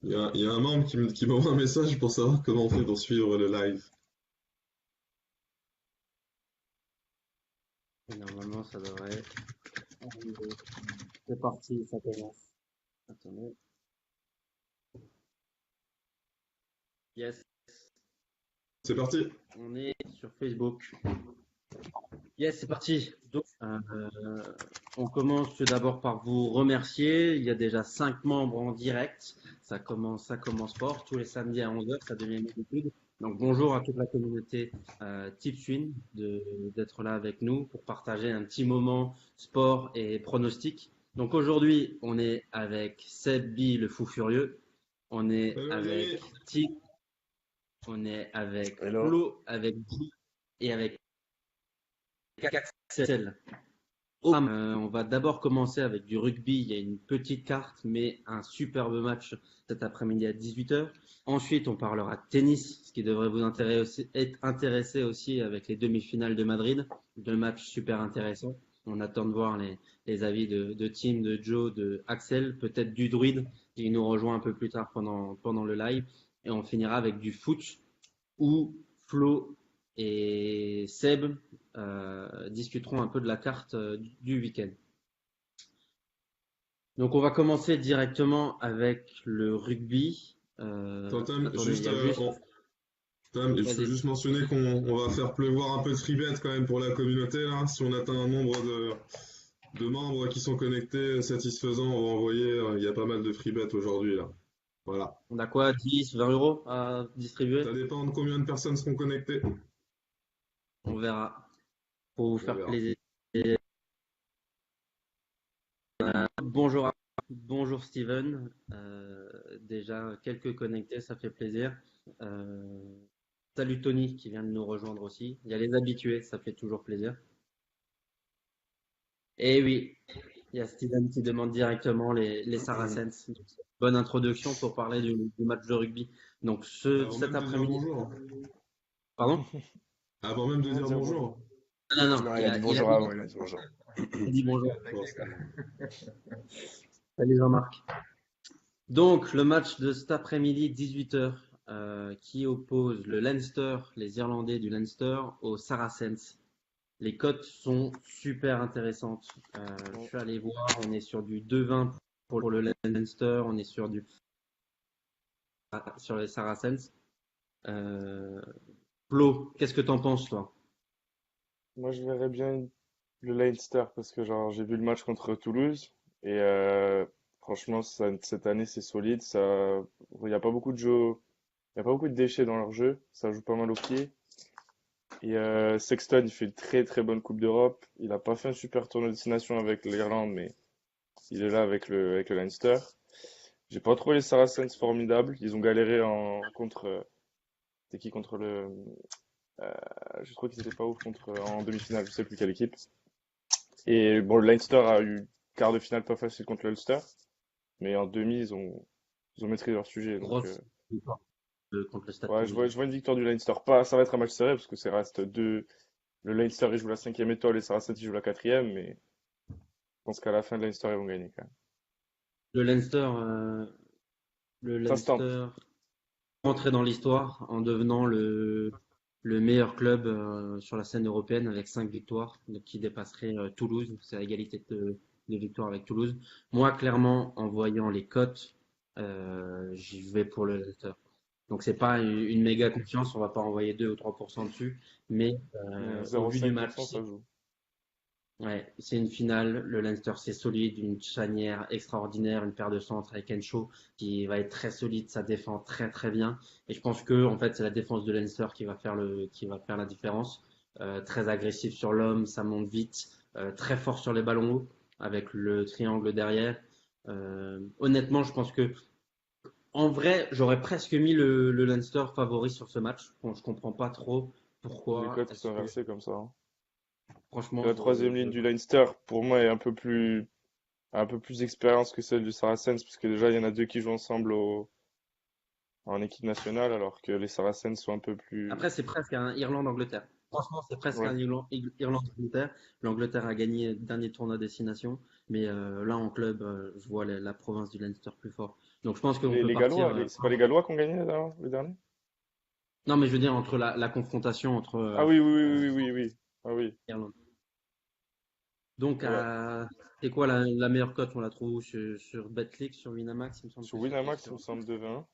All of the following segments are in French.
Il y a un membre qui m'envoie un message pour savoir comment on fait pour suivre le live. Et normalement, ça devrait. Arriver. C'est parti, ça commence. Attendez. Yes, C'est parti. on est sur Facebook. Yes, c'est parti. Donc, on commence tout d'abord par vous remercier. Il y a déjà 5 membres en direct. Ça commence fort. Tous les samedis à 11 heures, ça devient une habitude. Donc, bonjour à toute la communauté Tipswin d'être là avec nous pour partager un petit moment sport et pronostic. Donc, aujourd'hui, on est avec Seb B, le fou furieux. On est Salut les avec amis. Tip. On est avec Hello. Flo, avec Guy et avec Axel. On va d'abord commencer avec du rugby. Il y a une petite carte, mais un superbe match cet après-midi à 18 heures. Ensuite, on parlera de tennis, ce qui devrait vous intéresser aussi avec les demi-finales de Madrid. Deux matchs super intéressants. On attend de voir les avis de Tim, de Joe, de Axel, peut-être du druide qui nous rejoint un peu plus tard pendant le live. Et on finira avec du foot où Flo et Seb discuteront un peu de la carte du week-end. Donc on va commencer directement avec le rugby. Attends, Tam, Attendez, il y a juste. Tam, je veux Vas-y. juste mentionner qu'on va faire pleuvoir un peu de free bet quand même pour la communauté là. Si on atteint un nombre de membres qui sont connectés satisfaisant, on va envoyer. Il y a pas mal de free bet aujourd'hui là. Voilà. On a quoi? 10, 20 euros à distribuer? Ça dépend de combien de personnes seront connectées. On verra. Pour vous On faire verra. plaisir. Bonjour, bonjour Steven. Déjà quelques connectés, ça fait plaisir. Euh, Salut Tony qui vient de nous rejoindre aussi. Il y a les habitués, ça fait toujours plaisir. Et oui, il y a Steven qui demande directement les Saracens. Donc, bonne introduction pour parler du match de rugby. Donc Avant cet même de dire après-midi. bonjour. Pardon? Avant même de On va dire dire bonjour. bonjour. Non, non, Non, il a dit il a bonjour dit, avant, il a dit bonjour. il a dit bonjour. Forcément. Salut Jean-Marc. Donc le match de cet après-midi, 18 heures, qui oppose le Leinster, les Irlandais du Leinster, aux Saracens. Les cotes sont super intéressantes. Je suis allé voir, on est sur du 2,20 pour le Leinster, on est sur les Saracens. Euh, Flo, qu'est-ce que t'en penses, toi? Moi, je verrais bien le Leinster parce que genre j'ai vu le match contre Toulouse et franchement cette année c'est solide. Il y a pas beaucoup de jeux, il y a pas beaucoup de déchets dans leur jeu. Ça joue pas mal au pied. Et Sexton il fait une très très bonne Coupe d'Europe. Il a pas fait un super tournoi de destination avec l'Irlande, mais il est là avec le Leinster. J'ai pas trouvé les Saracens formidables. Ils ont galéré contre. C'était qui contre le. Je crois qu'ils étaient pas ouf en demi-finale, je sais plus quelle équipe. Et bon, le Leinster a eu quart de finale pas facile contre le Ulster, mais en demi, ils ont maîtrisé leur sujet. Donc, Grosse victoire contre le Stade ouais, Toulousain. je vois une victoire du Leinster. Pas, ça va être un match serré parce que ça reste deux. Le Leinster, il joue la cinquième étoile et Saracens, il joue la quatrième, mais je pense qu'à la fin, le Leinster, ils vont gagner quand même. Le Leinster, le Ça se tente. Leinster rentrer dans l'histoire en devenant le meilleur club sur la scène européenne avec 5 victoires, donc qui dépasserait Toulouse. C'est à égalité de victoires avec Toulouse. Moi, clairement, en voyant les cotes, j'y vais pour le Leicester. Donc c'est pas une méga confiance, on va pas envoyer 2 ou 3% dessus, mais au vu du match, 0,5%, ça joue. ouais, c'est une finale. Le Leinster, c'est solide, une charnière extraordinaire, une paire de centres avec Encho qui va être très solide, ça défend très très bien. Et je pense que en fait, c'est la défense de Leinster qui va faire la différence. Très agressif sur l'homme, ça monte vite, très fort sur les ballons hauts avec le triangle derrière. Honnêtement, je pense que en vrai, j'aurais presque mis le Leinster favori sur ce match. Bon, je comprends pas trop Les pourquoi. cotes qui sont inversées comme ça, hein. Franchement, La troisième ligne du Leinster, pour moi, est un peu plus d'expérience que celle du Saracens, parce que déjà, il y en a deux qui jouent ensemble en équipe nationale, alors que les Saracens sont un peu plus. après, c'est presque un Irlande-Angleterre. Franchement, c'est presque Ouais. un Irlande-Angleterre. L'Angleterre a gagné le dernier tournoi destination, mais là en club, je vois la province du Leinster plus fort. Donc je pense qu'on Les, peut les partir. Gallois, c'est pas les Gallois qui ont gagné le dernier? Non, mais je veux dire entre la confrontation entre Ah oui, oui, oui, oui, oui, oui. Ah oui. Irlande. Donc Ouais. c'est quoi la meilleure cote? On la trouve où sur Betclic, sur Winamax, il me semble Sur que c'était Winamax, il sur me semble 2-20.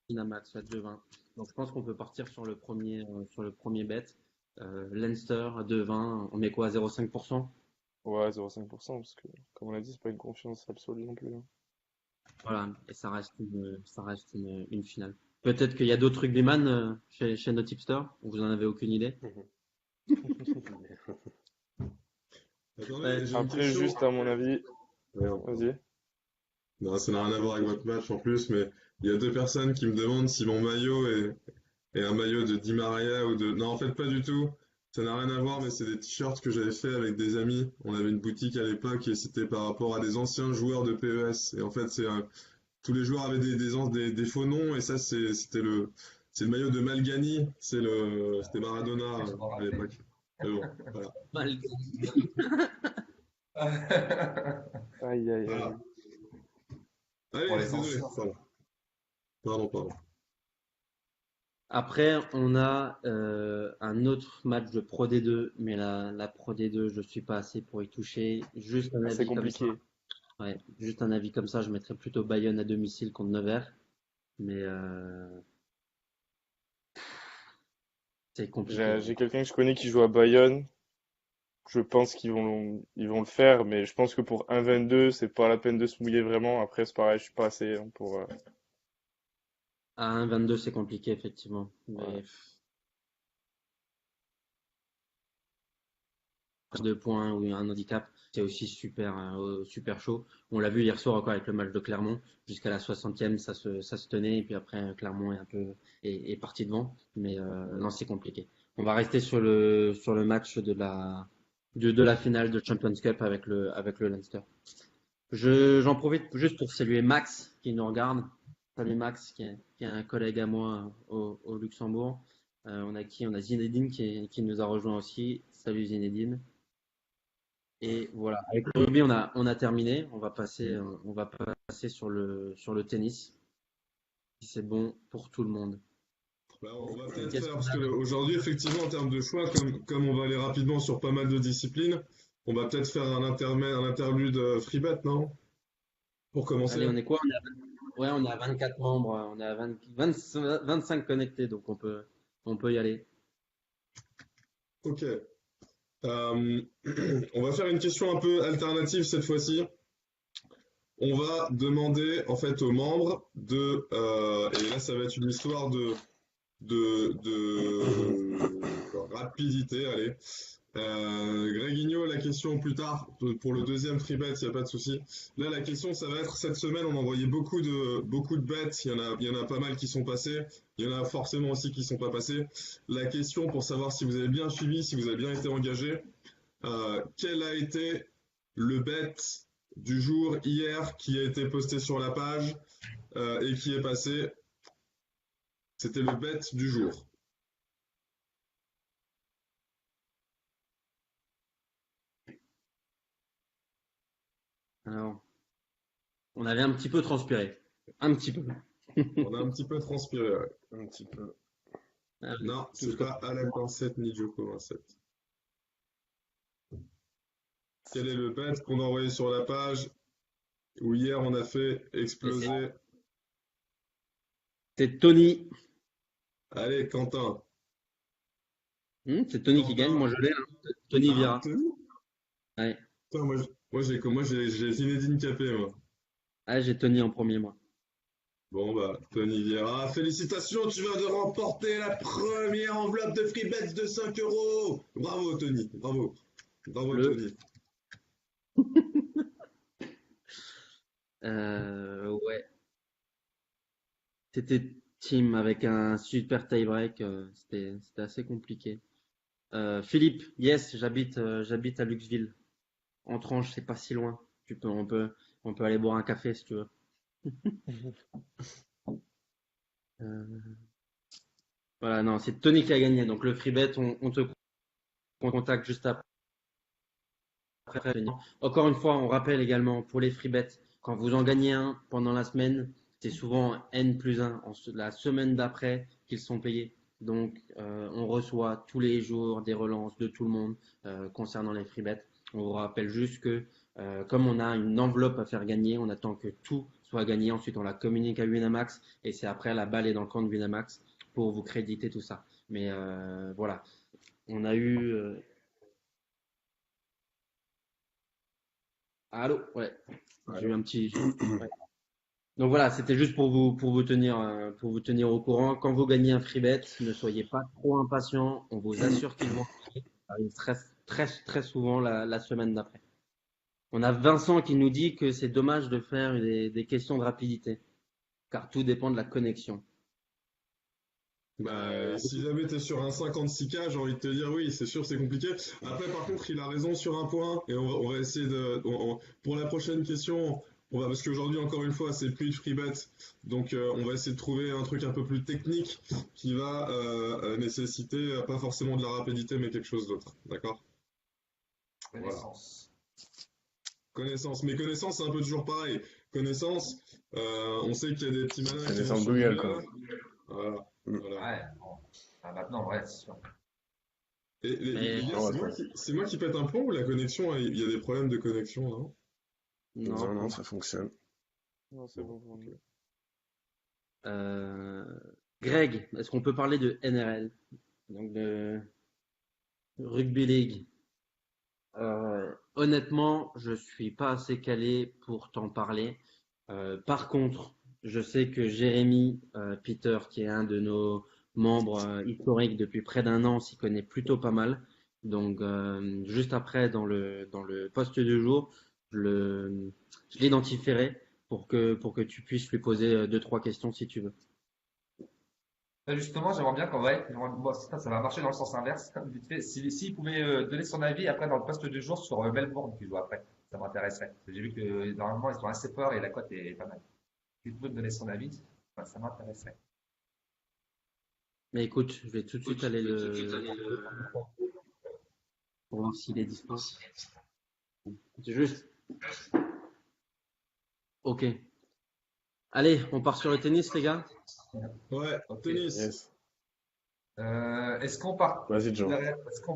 Winamax, ouais, 2,20. Donc je pense qu'on peut partir sur le premier bet. Leinster à 2,20. On met quoi à 0,5%? Ouais, 0,5%, parce que, comme on l'a dit, c'est pas une confiance absolue non plus, hein. Voilà, et ça reste une finale. Peut-être qu'il y a d'autres rugbyman chez nos tipsters, vous en avez aucune idée. Attendez, Ouais, j'ai une Après, question. juste à mon avis, Merde, pardon. vas-y. Non, ça n'a rien à voir avec votre match en plus, mais il y a deux personnes qui me demandent si mon maillot est un maillot de Di Maria ou de... Non, en fait, pas du tout. Ça n'a rien à voir, mais c'est des t-shirts que j'avais fait avec des amis. On avait une boutique à l'époque et c'était par rapport à des anciens joueurs de PES. Et en fait, tous les joueurs avaient des faux noms et ça, c'est le maillot de Malgani. C'était Maradona à l'époque. Mais bon, voilà. mal. Aïe, aïe, Voilà. aïe. Allez, Pour les désolé. censures. Pardon. Pardon. Après, on a un autre match de Pro D2, mais la Pro D2, je suis pas assez pour y toucher. Juste un Ah, c'est avis comme ça. compliqué. Ouais, juste un avis comme ça, je mettrais plutôt Bayonne à domicile contre Nevers. Mais c'est compliqué. J'ai quelqu'un que je connais qui joue à Bayonne. Je pense qu'ils vont le faire, mais je pense que pour 1,22, c'est pas la peine de se mouiller vraiment. Après, c'est pareil, je suis pas assez hein, pour. À 1,22, c'est compliqué, effectivement. Ouais. Mais 2 points ou un handicap, c'est aussi super chaud. On l'a vu hier soir encore avec le match de Clermont. Jusqu'à la 60e, ça se tenait. Et puis après, Clermont est parti devant. Mais non, c'est compliqué. On va rester sur le match de la finale de Champions Cup avec le Leinster. J'en profite juste pour saluer Max qui nous regarde. Salut Max, qui est un collègue à moi au Luxembourg. On a qui? On a Zinedine qui nous a rejoint aussi. Salut Zinedine. Et voilà, avec le rugby, on a terminé. On va passer sur le tennis. Si c'est bon pour tout le monde. Bah, on va peut-être Qu'est-ce faire, qu'on parce a? qu'aujourd'hui, effectivement, en termes de choix, comme on va aller rapidement sur pas mal de disciplines, on va peut-être faire un interlude free bet, non? Pour Allez, commencer. on est quoi? Ouais, on est à 24 membres. On est à 25 connectés, donc on peut y aller. Ok. Euh, on va faire une question un peu alternative cette fois-ci. On va demander en fait aux membres et là ça va être une histoire de rapidité, allez. Gréguinho, la question plus tard, pour le deuxième free bet, il n'y a pas de souci. Là, la question, ça va être, cette semaine, on a envoyé beaucoup de bets, il y en a pas mal qui sont passés, il y en a forcément aussi qui ne sont pas passés. La question pour savoir si vous avez bien suivi, si vous avez bien été engagé, quel a été le bet du jour hier qui a été posté sur la page et qui est passé? C'était le bet du jour. Alors, on avait un petit peu transpiré. Un petit peu. On a un petit peu transpiré, ouais. Un petit peu. Allez, Non, tous c'est pas Alec Vincent ni Joko Vincent. Quel est le bet qu'on a envoyé sur la page où hier on a fait exploser? C'est Tony. Allez, Quentin. C'est Tony qui gagne. Quentin. Moi, je l'ai, hein. Tony Hein, Vira. Tony? Ouais. Putain, j'ai Zinedine Capé, moi. Ah, j'ai Tony en premier, moi. Bon, bah, Tony Vieira. Félicitations, tu viens de remporter la première enveloppe de free bets de 5 euros. Bravo, Tony. Bravo. Bravo, Le. Tony. Ouais. C'était team avec un super tie-break. C'était assez compliqué. Philippe, yes, j'habite à Luxville. En Tranche, c'est pas si loin. On peut aller boire un café si tu veux. Euh, voilà, non, c'est Tony qui a gagné. Donc le free bet, on te contacte juste après. Encore une fois, on rappelle également pour les free bets, quand vous en gagnez un pendant la semaine, c'est souvent N+1 la semaine d'après qu'ils sont payés. Donc, on reçoit tous les jours des relances de tout le monde concernant les free bets. On vous rappelle juste que comme on a une enveloppe à faire gagner, on attend que tout soit gagné. Ensuite, on la communique à Winamax et c'est après la balle est dans le camp de Winamax pour vous créditer tout ça. Mais voilà, on a eu. Allô? Ouais, j'ai eu un petit. Ouais. Donc voilà, c'était juste pour vous tenir au courant. Quand vous gagnez un free bet, ne soyez pas trop impatient. On vous assure qu'ils vont arriver très souvent la semaine d'après. On a Vincent qui nous dit que c'est dommage de faire des questions de rapidité, car tout dépend de la connexion. Bah, si jamais tu es sur un 56K, j'ai envie de te dire oui, c'est sûr, c'est compliqué. Après, par contre, il a raison sur un point, et on va essayer pour la prochaine question, parce qu'aujourd'hui, encore une fois, c'est plus de free bet, donc on va essayer de trouver un truc un peu plus technique qui va nécessiter pas forcément de la rapidité, mais quelque chose d'autre. D'accord? Voilà. Connaissance. Mais connaissance, c'est un peu toujours pareil. Connaissance, on sait qu'il y a des petits malins qui vont Connaissance sur Google, Google. quoi. Voilà. Ouais, bon. Ah, maintenant, ouais, c'est sûr. Et les gars, c'est moi qui pète un plomb ou la connexion, il y a des problèmes de connexion, non? Non, ça fonctionne. Non, c'est bon pour nous. Greg, est-ce qu'on peut parler de NRL, donc de Rugby League? Honnêtement, je suis pas assez calé pour t'en parler. Par contre, je sais que Jérémy Peter, qui est un de nos membres historiques depuis près d'un an, s'y connaît plutôt pas mal. Donc, juste après, dans le poste du jour, je l'identifierai pour que tu puisses lui poser 2-3 questions si tu veux. Justement, j'aimerais bien bon, ça va marcher dans le sens inverse, comme vite fait. S'il pouvait donner son avis après dans le poste du jour sur Melbourne qui joue après, ça m'intéresserait. J'ai vu que normalement ils sont assez forts et la cote est pas mal. S'il pouvait me donner son avis, ça m'intéresserait. Mais écoute, je vais tout de suite aller pour voir s'il est dispo. C'est juste. Ok. Allez, on part sur le tennis, les gars. Ouais, Okay. tennis. Yes. Est-ce qu'on Vas-y, Joe.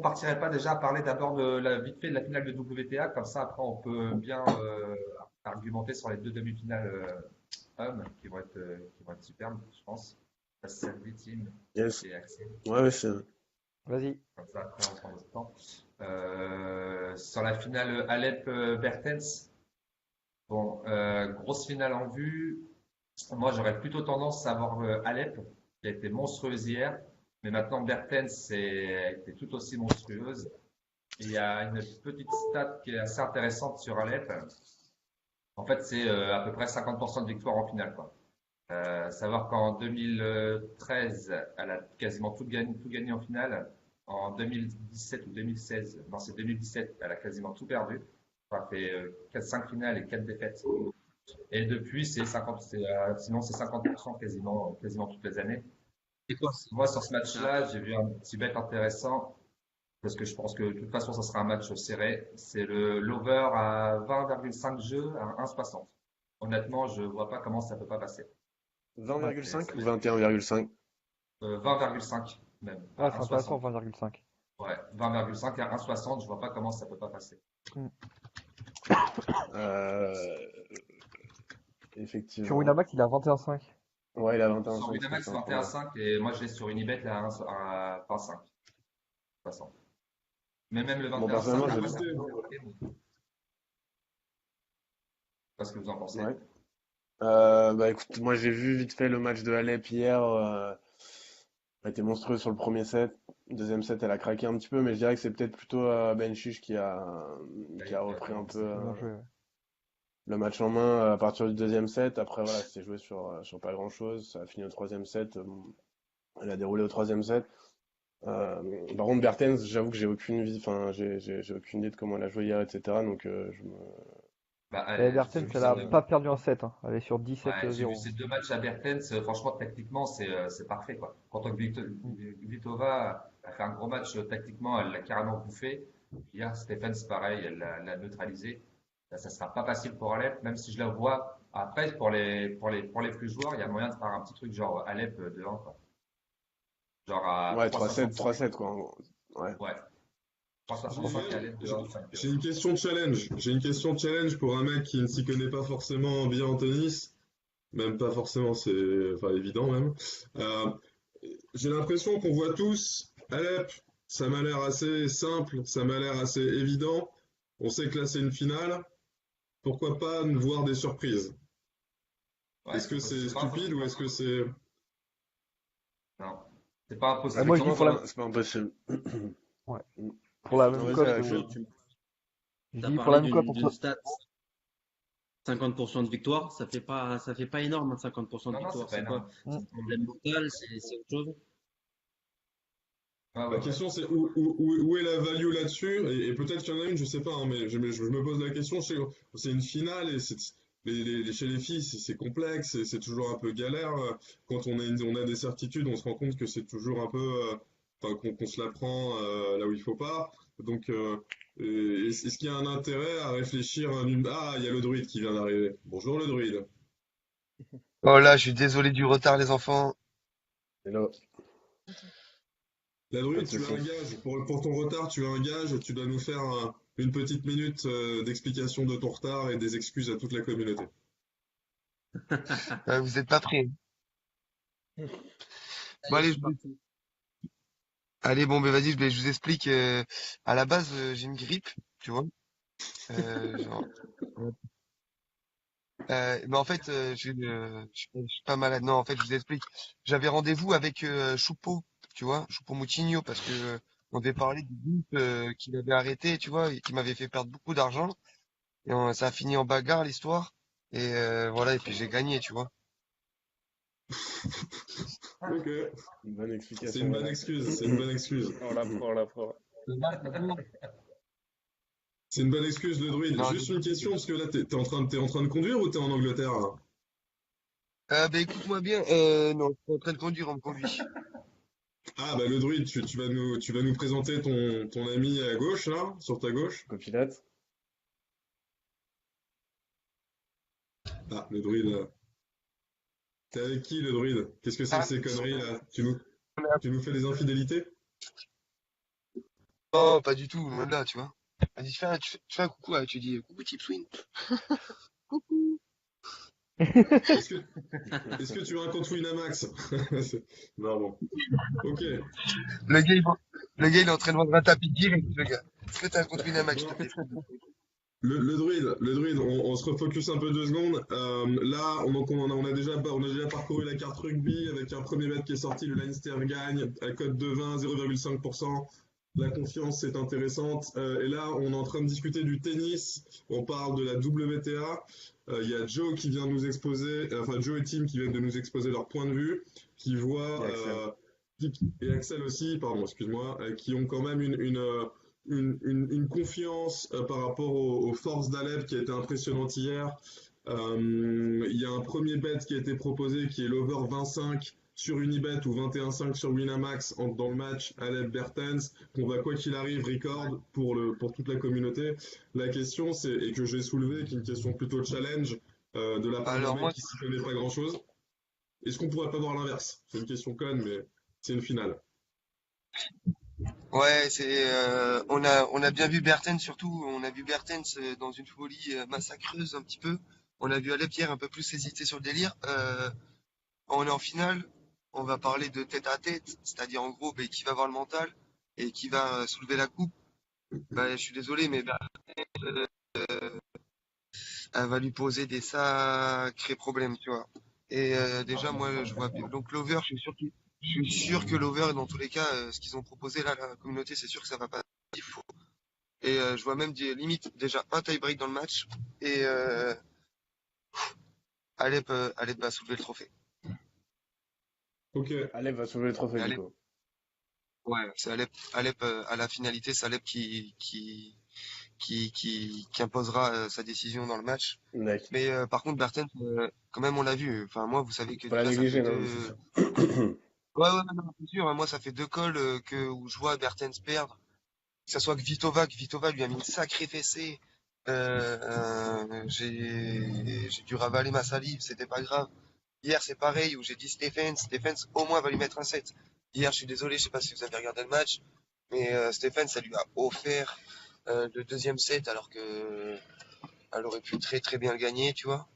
partirait pas déjà à parler d'abord vite fait de la finale de WTA, comme ça après on peut bien argumenter sur les deux demi-finales hommes qui vont être superbes, je pense. C'est Team Yes. et Axel. Ouais, c'est. Vas-y. Comme ça après on prend notre temps. Sur la finale Alep-Bertens, bon, grosse finale en vue. Moi, j'aurais plutôt tendance à voir Alep, qui a été monstrueuse hier, mais maintenant Bertens était tout aussi monstrueuse. Et il y a une petite stat qui est assez intéressante sur Alep. En fait, c'est à peu près 50% de victoire en finale, quoi. Savoir qu'en 2013, elle a quasiment tout gagné en finale. En 2017 ou 2016, non, c'est 2017, elle a quasiment tout perdu. Enfin, fait 5 finales et 4 défaites. Et depuis, sinon c'est 50% quasiment toutes les années. C'est quoi? Moi, sur ce match-là, j'ai vu un petit bet intéressant parce que je pense que de toute façon, ça sera un match serré. C'est l'over à 20,5 jeux à 1,60. Honnêtement, je vois pas comment ça peut pas passer. 20,5 ou 21,5? 20,5 même. Ah, c'est intéressant, 20,5. Ouais, 20,5 à 1,60, je vois pas comment ça peut pas passer. Effectivement. Sur Winamax, il a 21,5. Ouais, il a 21,5. Sur Winamax, 21,5 et moi je l'ai sur Unibet à 25. 60. Mais même le Bon, 21,5, personnellement, je je ne sais pas ce que vous en pensez. Ouais. Bah écoute, moi j'ai vu vite fait le match de Alep hier. Elle a été monstrueuse sur le premier set. Deuxième set, elle a craqué un petit peu, mais je dirais que c'est peut-être plutôt Benchich qui a repris un peu Bien joué, ouais. le match en main à partir du deuxième set. Après, voilà, c'était joué sur pas grand-chose. Ça a fini au troisième set. Elle a déroulé au troisième set. Par contre, Bertens, j'avoue que j'ai aucune idée de comment elle a joué hier, etc. Donc, Bertens, elle a pas perdu un set. Hein. Elle est sur 17-0. J'ai vu ces deux matchs à Bertens. Franchement, tactiquement, c'est parfait, quoi. Quand Kvitova a fait un gros match tactiquement, elle l'a carrément bouffé. Hier, Stephens, pareil, elle l'a neutralisé. Là, ça sera pas facile pour Alep, même si je la vois Après, pour les plus joueurs, il y a moyen de faire un petit truc genre Alep 2-1, quoi. Genre à Ouais, 3-7, 3,65. 3-7, quoi, en gros. Ouais. Ouais, JL, 3,65 Alep 2-1, 5 j'ai une question challenge. J'ai une question challenge pour un mec qui ne s'y connaît pas forcément bien en tennis. Même pas forcément, c'est enfin évident même. Euh, j'ai l'impression qu'on voit tous Alep, ça m'a l'air assez simple, ça m'a l'air assez évident. On sait que là c'est une finale. Pourquoi pas voir des surprises? Ouais, Est-ce que c'est c'est pas stupide impossible. ou est-ce que c'est... Non, c'est pas Ah, impossible. moi, je dis Comment pour ça, la, c'est pas impossible. ouais, pour la Non, même vas-y, cote, je T'as dis pour la parlé même cote d'une entre. stat 50% de victoire, ça fait pas énorme, hein, 50% de Non, c'est victoire. pas C'est quoi? énorme. Hmm. C'est un problème mental, c'est autre chose? Ouais, La ouais, ouais. question c'est où est la value là-dessus? Et peut-être qu'il y en a une, je sais pas, hein, mais je me pose la question. C'est une finale et chez les filles c'est complexe, c'est toujours un peu galère. Quand on a des certitudes, on se rend compte que c'est toujours un peu, enfin qu'on se la prend là où il faut pas. Donc est-ce qu'il y a un intérêt à réfléchir Ah, il y a le druide qui vient d'arriver. Bonjour le druide. Oh là, je suis désolé du retard, les enfants. Hello, La pas druide, de tu as soucis. un gage. Pour ton retard, tu as un gage. Tu dois nous faire une petite minute d'explication de ton retard et des excuses à toute la communauté. Vous êtes pas prêts. Bon, Allez, allez, c'est parti. allez, bon, ben vas-y, je vous explique. À la base, j'ai une grippe, tu vois. Genre, mais en fait, je suis pas malade. Non, en fait, je vous explique. J'avais rendez-vous avec Choupo, tu vois, Choupo Moutinho, parce que on devait parler du groupe qu'il avait arrêté, tu vois, et qui m'avait fait perdre beaucoup d'argent. Et ça a fini en bagarre, l'histoire. Et voilà, et puis j'ai gagné, tu vois. Ok, Une bonne c'est explication, une bonne voilà. excuse. C'est une bonne excuse. On l'apprend, on l'apprend. Et là, maintenant, C'est une bonne excuse, le druide. non, Juste une question, parce que là, t'es en train de conduire ou t'es en Angleterre là? ben écoute-moi bien, non, je suis en train de conduire, on me conduit. Ah, bah le druide, tu vas nous présenter ton ami à gauche là, sur ta gauche. Copilote. Ah, le druide. T'es avec qui le druide? Qu'est-ce que c'est que Ah, ces conneries là? Tu nous fais des infidélités? non, pas du tout, loin de là, tu vois. Vas-y, tu fais un coucou, tu dis coucou Tipswin. Coucou. Est-ce que, est-ce que tu as un compte Winamax? Non, bon. Ok. Le gars, le gars, il est en train de vendre un tapis direct, le gars. Est-ce que t'as un compte Winamax, s'il te Bon, plaît? le druide, on se refocus un peu 2 secondes. Là, on a déjà parcouru la carte rugby avec un premier bet qui est sorti, le Leinster gagne à cote de 20, 0,5%. La confiance est intéressante. Et là, on est en train de discuter du tennis. On parle de la WTA. Il y a Joe qui vient nous exposer, enfin Joe et Tim qui viennent de nous exposer leur point de vue, qui voient, Et Axel. et Axel aussi, pardon, excuse-moi, qui ont quand même une confiance par rapport aux forces d'Alep qui a été impressionnante hier. Il y a un premier bet qui a été proposé qui est l'over 25 sur Unibet ou 21,5 sur Winamax dans le match Alep-Bertens, qu'on va quoi qu'il arrive record pour toute la communauté. La question, c'est, et que je vais soulever, qui est une question plutôt challenge de la part d'un Alors mec moi, qui s'y connaît pas grand-chose. Est-ce qu'on pourrait pas voir l'inverse? C'est une question conne, mais c'est une finale. ouais, on a bien vu Bertens surtout, on a vu Bertens dans une folie massacreuse un petit peu. On a vu Alep hier un peu plus hésiter sur le délire. On est en finale, on va parler de tête à tête, c'est-à-dire en gros, ben, qui va avoir le mental et qui va soulever la coupe. Ben, je suis désolé, mais elle va lui poser des sacrés problèmes, tu vois. Et déjà, moi, je vois bien. Donc l'over, je suis sûr que l'over, dans tous les cas, ce qu'ils ont proposé là, la communauté, c'est sûr que ça va pas. Et je vois même des limites déjà un tie-break dans le match et Alep va soulever le trophée. Ok, Alep va soulever le trophée, Et du Alep, coup. ouais, c'est Alep à la finalité, c'est Alep qui imposera sa décision dans le match. D'accord. Mais par contre, Bertens, quand même, on l'a vu. Enfin, moi, vous savez que Faut pas la déjà, ça fait négliger, non, mais c'est deux. sûr. Ouais, ouais, non, c'est sûr. Hein, moi, ça fait deux calls où je vois Bertens perdre. Que ça soit que Vitova lui a mis une sacrée fessée. J'ai dû ravaler ma salive, c'était pas grave. Hier, c'est pareil, où j'ai dit Stephens, au moins, va lui mettre un set. Hier, je suis désolé, je sais pas si vous avez regardé le match, mais Stephens, ça lui a offert le deuxième set, alors que elle aurait pu très très bien le gagner, tu vois.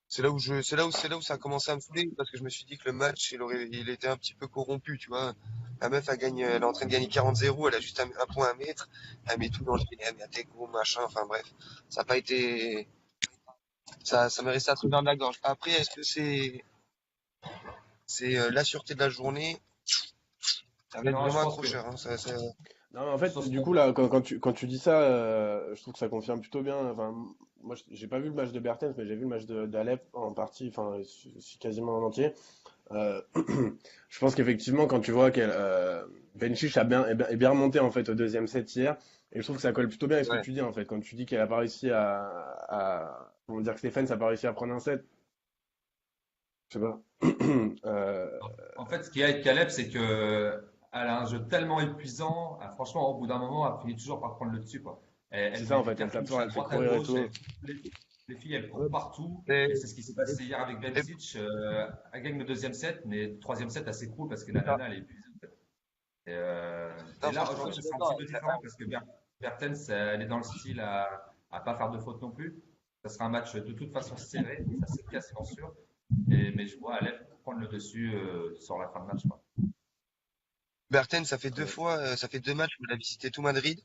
C'est là où ça a commencé à me saouler, parce que je me suis dit que le match, il était un petit peu corrompu, tu vois. La meuf, elle est en train de gagner 40-0, elle a juste un point à mettre, elle met tout dans le filet, elle met un déco, machin, enfin bref. Ça n'a pas été, ça m'est resté à travers de la gorge. Après, est-ce que c'est la sûreté de la journée? Ça va être Non, je vraiment pense que accrocheur, hein. Non, mais en fait, sur ce du coup, qu'on là, quand tu dis ça, je trouve que ça confirme plutôt bien. Enfin, moi, j'ai pas vu le match de Bertens, mais j'ai vu le match d'Alep en partie, enfin, quasiment en entier. Euh, je pense qu'effectivement, quand tu vois qu'elle, Bencic est bien remonté en fait au deuxième set hier, et je trouve que ça colle plutôt bien avec ce que Ouais. tu dis en fait. Quand tu dis qu'elle a pas réussi comment dire que Stéphane n'a pas réussi à prendre un set, je sais pas. Euh, En fait, ce qu'il y a avec Caleb, c'est que elle a un jeu tellement épuisant. Franchement, au bout d'un moment, elle finit toujours par prendre le dessus, quoi. c'est Elle ça met en des fait, elle tape cartouches fort, à elle fait droite, à courir et gauche. tout. Les filles, elles Ouais, courent partout. Et, Et c'est ce qui s'est passé hier avec Bencic. Elle gagne le deuxième set, mais le troisième set, assez cool parce que la nana, elle est épuisée, en fait. Et non, là, franchement, je aujourd'hui, suis ça sera un petit d'accord. peu différent parce que Bertens, elle est dans le style à pas faire de faute non plus. Ça sera un match de toute façon serré, ça c'est quasiment sûr. Mais je vois Alep prendre le dessus sur la fin de match, quoi. Berten, Ouais. ça fait deux matchs où elle a visité tout Madrid.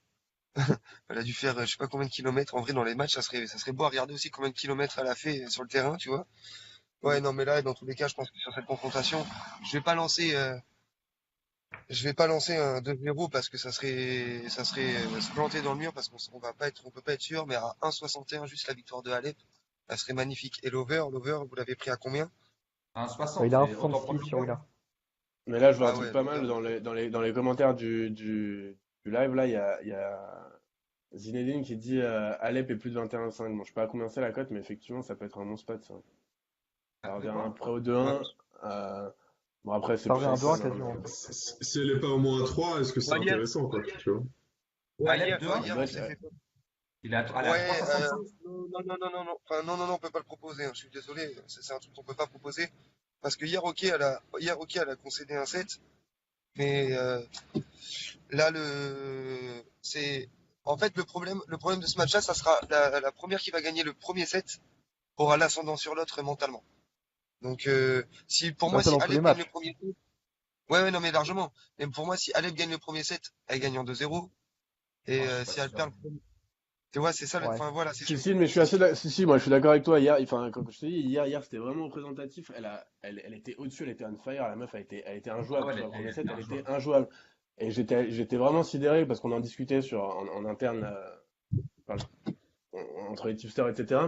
Elle a dû faire, je sais pas combien de kilomètres. En vrai, dans les matchs, ça serait beau à regarder aussi combien de kilomètres elle a fait sur le terrain, tu vois. Ouais, Mm. non, mais là, dans tous les cas, je pense que sur cette confrontation, je vais pas lancer, euh, je vais pas lancer un 2-0 parce que ça serait se planter dans le mur parce on peut pas être sûr, mais à 1,61 juste la victoire de Alep, elle serait magnifique. Et l'over, vous l'avez pris à combien? À il 1,60, a mais autant prendre 1,66 le sur point. Willa. Mais là, je vois un Ah truc ouais, pas l'over. mal dans les commentaires du live. Là, il y a Zinedine qui dit Alep est plus de 21,5. Bon, je sais pas à combien c'est la cote, mais effectivement, ça peut être un bon spot, ça. Ça De revient quoi? près au Ouais. 2-1. Bon, après, c'est Ça plus revient un à spot, 2-1 hein, quasiment. Si elle est pas au moins à 3, est-ce que c'est Ouais, hier, intéressant, quoi, tu vois? Alep ouais, 2-1? il hier, doit on être. s'est fait. Elle est à Ouais, 3,65. non. Enfin, non, on peut pas le proposer, hein. Je suis désolé. C'est un truc qu'on peut pas proposer. Parce que hier, ok, elle a concédé un set. Mais, là, en fait, le problème de ce match-là, ça sera la première qui va gagner le premier set aura l'ascendant sur l'autre mentalement. Donc, pour C'est un moi, peu si dans tous les Alep gagne le matchs. premier set, ouais, non, mais largement. Mais pour moi, si Alep gagne le premier set, elle gagne en 2-0. Et, Oh, je suis pas si elle sûr. perd le premier, tu vois, c'est ça, Ouais. enfin, voilà, Si, si, mais je suis si, moi je suis d'accord avec toi. Hier, enfin, comme je te dis, hier c'était vraiment représentatif. Elle était au-dessus, elle était on fire. La meuf, elle était Ah injouable. ouais, Sur le elle premier était set, elle injouable. était injouable. Et j'étais vraiment sidéré parce qu'on en discutait en interne, enfin, entre les tipsters, etc.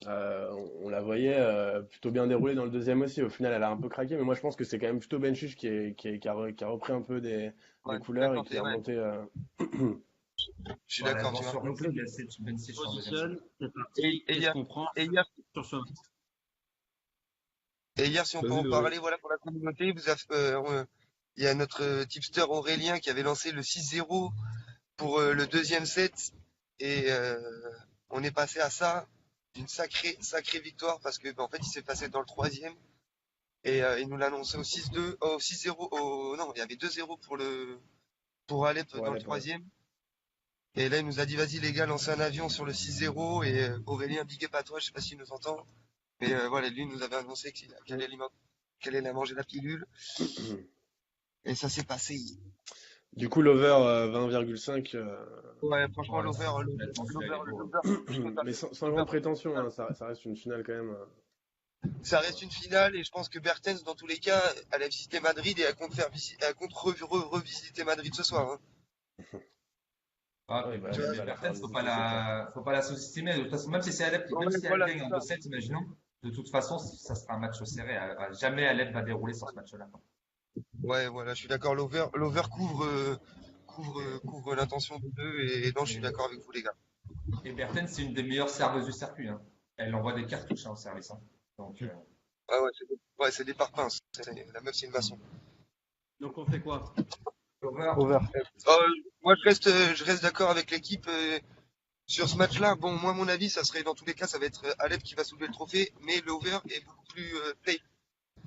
On la voyait plutôt bien déroulée dans le deuxième aussi. Au final, elle a un peu craqué, mais moi je pense que c'est quand même plutôt Bencic qui a repris un peu des Ouais, couleurs et d'accord, qui a ouais, remonté. je suis Bon, elle a d'accord, devant tu vois. sur Donc aussi le Bencic en deuxième set. position, c'est Et, parti. et Qu'est-ce hier, qu'on prend et hier, sur ce? et hier, si on peut Vas-y, en Loïc. parler, voilà, pour la communauté, il y a notre tipster Aurélien qui avait lancé le 6-0 pour le deuxième set. Et on est passé à ça, d'une sacrée victoire, parce que, en fait, il s'est passé dans le troisième. Et il nous l'a annoncé au 6-2, au 6-0, non, il y avait 2-0 pour Alep Pour dans le aller, ouais. troisième. Et là, il nous a dit, vas-y les gars, lancez un avion sur le 6-0. Et Aurélien, big up à toi, je sais pas s'il nous entend. Mais voilà, lui nous avait annoncé qu'elle allait manger la pilule. Et ça s'est passé. Du coup, l'over 20,5. Ouais, franchement, Ouais, honnêtement, celui-là, il est beau, hein. Mais sans grande prétention, hein, ça reste une finale quand même. ça reste une finale et je pense que Bertens, dans tous les cas, elle a visité Madrid et elle compte revisiter Madrid ce soir, hein. Ah, Ouais, puis, bah, Tu elle, vois. mais va la faire Bertens, visiter, c'est clair. faut pas la sous-estimer. De toute façon, même Ouais, si elle voilà, gagne c'est en ça. 2-7, imaginons, de toute façon, ça sera un match serré. Jamais Alep va dérouler sur ce match-là. Ouais, voilà, je suis d'accord. L'over couvre l'intention des deux et non, je suis Et, d'accord avec vous, les gars. et Bertens, c'est une des meilleures serveuses du circuit, hein. Elle envoie des cartouches, hein, au service, hein. Donc, Ah ouais, c'est des parpaings. La meuf, c'est une maçon. Donc on fait quoi? over. Over. Moi, je reste d'accord avec l'équipe. Sur ce match-là, bon, moi, mon avis, ça serait dans tous les cas, ça va être Alep qui va soulever le trophée, mais l'over est beaucoup plus play. Je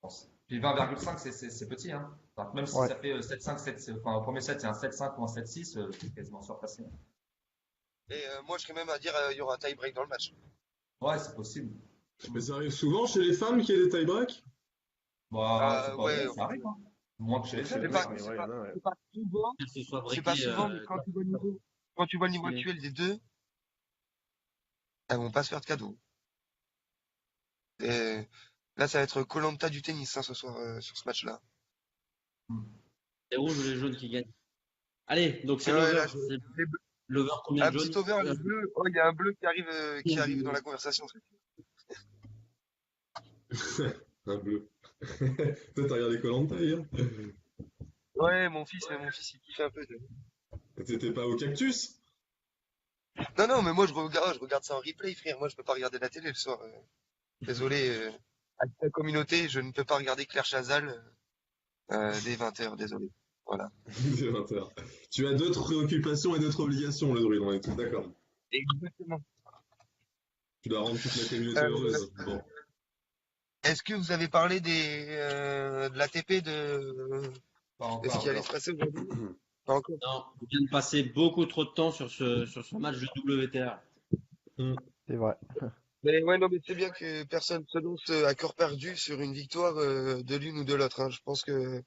pense. Puis 20,5, c'est petit, hein. Donc, même si Ouais. ça fait 7-5, enfin, au premier set, c'est un 7-5 ou un 7-6, c'est quasiment surpassé. Et moi, je serais même à dire, il y aura un tie-break dans le match. Ouais, c'est possible. Mais ça arrive souvent chez les femmes qu'il y ait des tie-breaks? Bah, c'est pas Ouais, vrai, ça arrive, hein. Moins que chez les C'est femmes. c'est le pas, mec, mais c'est ouais, il y pas, en a, ouais. c'est pas souvent, Que ce soit c'est pas breaké, souvent, mais quand tu vois le niveau Oui. actuel des deux, elles vont pas se faire de cadeaux. Et là, ça va être koh du tennis, hein, ce soir, sur ce match-là. les rouges ou les jaunes qui gagnent. Allez, donc c'est Ouais, l'over. là, C'est les bleus. l'over combien Un de petit jaunes? over, les bleus. Oh, il y a un bleu qui arrive dans la conversation. Un bleu. Toi, t'as regardé koh hier? Ouais, mon fils, il kiffe un peu. T'étais pas au cactus? Non, mais moi, je regarde ça en replay, frère. Moi, je peux pas regarder la télé le soir. Désolé, avec la communauté, je ne peux pas regarder Claire Chazal dès 20h, désolé. Voilà. Dès 20h. Tu as d'autres préoccupations et d'autres obligations, le druide, on est tous d'accord. Exactement. Tu dois rendre toute la communauté heureuse. Bon. Est-ce que vous avez parlé de l'ATP de Pas ce encore. qui allait se passer aujourd'hui? Pas encore. Non, on vient de passer beaucoup trop de temps sur ce match de WTA. C'est vrai. Mais ouais, non, mais c'est bien que personne se lance à cœur perdu sur une victoire de l'une ou de l'autre, hein. Je pense que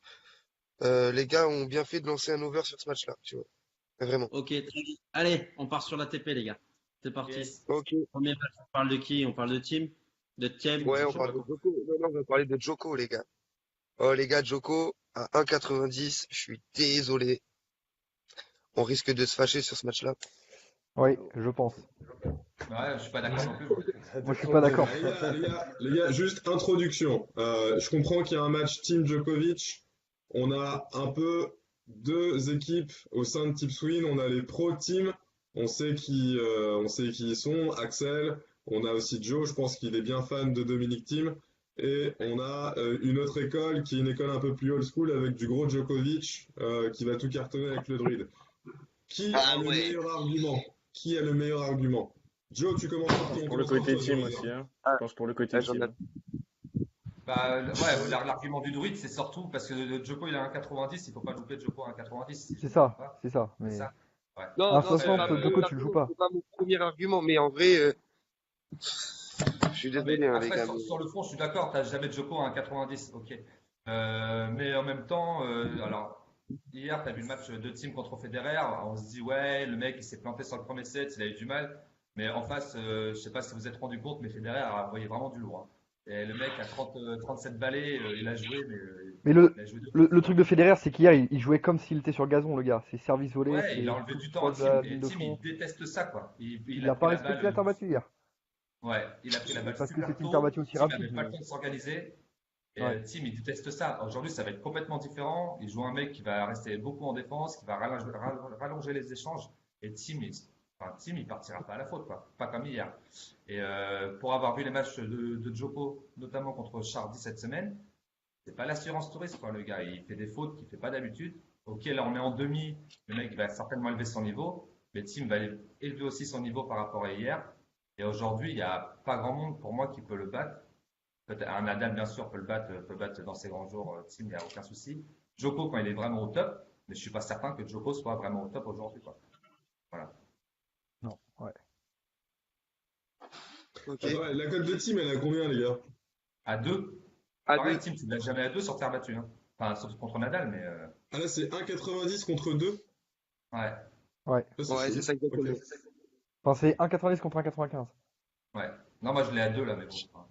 les gars ont bien fait de lancer un over sur ce match-là, tu vois. Vraiment. Ok, très bien. Allez, on part sur l'ATP, les gars. C'est parti. Yes. Ok. Premier match, on parle de qui? On parle de Team? De Thiem? Ouais, on parle de Djoko. Non, on va parler de Djoko, les gars. Oh, les gars, Djoko à 1,90. Je suis désolé. On risque de se fâcher sur ce match-là. Oui, je pense. Ouais, je suis pas d'accord non plus. Moi, je suis pas d'accord. Les gars, juste introduction. Je comprends qu'il y a un match Team Djokovic. On a un peu deux équipes au sein de Tipswin. On a les pro teams. On sait qui ils sont. Axel. On a aussi Joe. Je pense qu'il est bien fan de Dominic Thiem. Et on a une autre école qui est une école un peu plus old school avec du gros Djokovic qui va tout cartonner avec le druide. Qui a le meilleur argument? Qui a le meilleur argument? Joe, tu commences par ton Pour le tour, côté toi, team druide, aussi, hein. hein. Je pense pour le côté j'en team. ai- Bah, ouais, l'argument du druide, c'est surtout parce que Djoko, il a un 90, il faut pas louper Djoko à un 90. si je C'est me ça, trompe pas. c'est ça. C'est Mais ça. Ouais. Non, à non, c'est 60, pas mon Djoko, tu le joues pas. c'est pas mon premier argument, mais en vrai, je suis Ah, mais désolé, hein, les après, gars. sur le fond, je suis d'accord, t'as jamais Djoko à un 90, ok. Mais en même temps, alors, hier, tu as vu le match de Thiem contre Federer, on se dit, ouais, le mec, il s'est planté sur le premier set, il a eu du mal. Mais en face, je sais pas si vous vous êtes rendu compte, mais Federer a envoyé vraiment du lourd, hein. Et le mec a 37 balais, il a joué, mais Mais il a joué deux le truc de Federer, c'est qu'hier, il jouait comme s'il était sur gazon, le gars. C'est service volé, Ouais, il a c'est enlevé tout du temps à proche de la Thiem, ligne et de Thiem, il fond. déteste ça, quoi. Il a a pris pas la respecté la balle, terre battue hier. ouais, il a pris la balle Parce que super c'est une tôt. terre battue aussi Thiem rapide. n'avait pas le Mais... temps de s'organiser. Et Ouais. Thiem, il déteste ça. Aujourd'hui, ça va être complètement différent. Il joue un mec qui va rester beaucoup en défense, qui va rallonger les échanges. Et Thiem, il partira pas à la faute, quoi. Pas comme hier. Et pour avoir vu les matchs de Djoko, notamment contre Chardy cette semaine, c'est pas l'assurance touriste, quoi, le gars. Il fait des fautes qu'il fait pas d'habitude. Ok, là, on est en demi. Le mec va certainement élever son niveau. Mais Thiem va élever aussi son niveau par rapport à hier. Et aujourd'hui, il n'y a pas grand monde pour moi qui peut le battre. Peut-être un Nadal, bien sûr, peut battre dans ses grands jours. Thiem, il n'y a aucun souci. Djoko, quand il est vraiment au top, mais je suis pas certain que Djoko soit vraiment au top aujourd'hui, quoi. Voilà. Non, ouais. Ok. Attends, la cote de Thiem, elle est à combien, les gars? À 2. À Pareil, deux. Thiem, tu ne l'as jamais à 2 sur terre battue, hein. Enfin, sauf contre Nadal, mais Ah là, c'est 1,90 contre 2. ouais. Ouais. Ça, Ouais, chelou. c'est ça exactement. Ok. Enfin, c'est 1,90 contre 1,95. Ouais. Non, moi, je l'ai à 2, là, mais bon. Enfin,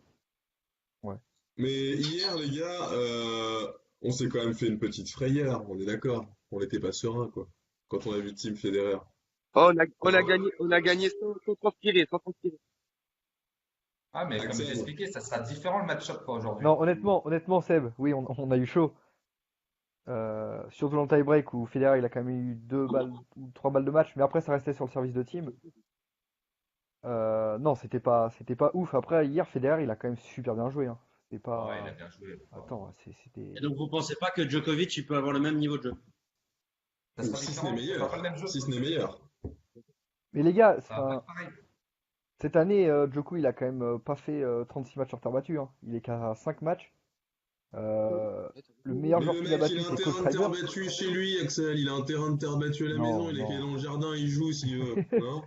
Mais hier, les gars, on s'est quand même fait une petite frayeur, on est d'accord. On n'était pas serein, quoi. Quand on a vu Team Federer. Oh, on a gagné sans transpirer, sans transpirer. Ah, mais comme Axel. j'ai expliqué, ça sera différent le match-up, quoi, aujourd'hui. Non, honnêtement, Seb, oui, on a eu chaud. Surtout dans le tie-break où Federer, il a quand même eu 2 balles ou 3 balles de match, mais après, ça restait sur le service de Team. Non, c'était pas ouf. Après, hier, Federer, il a quand même super bien joué, hein. C'est pas. Ouais, il a bien joué. Attends, c'était. Et donc vous pensez pas que Djokovic il peut avoir le même niveau de jeu? Ça Ou sera si ce différent, n'est ça sera pas le même meilleur. jeu. Si ce n'est meilleur. Mais les gars, Ça va pas être pareil. cette année, Djoko, il a quand même pas fait 36 matchs sur terre battue, hein. Il est qu'à 5 matchs. Le meilleur Mais joueur le qu'il a mec, il battu, a un c'est Cole terrain de terre Schreiber. battu chez lui, Axel. Il a un terrain de terre battu à la maison. Non, Il est non. dans le jardin, il joue s'il veut. Non?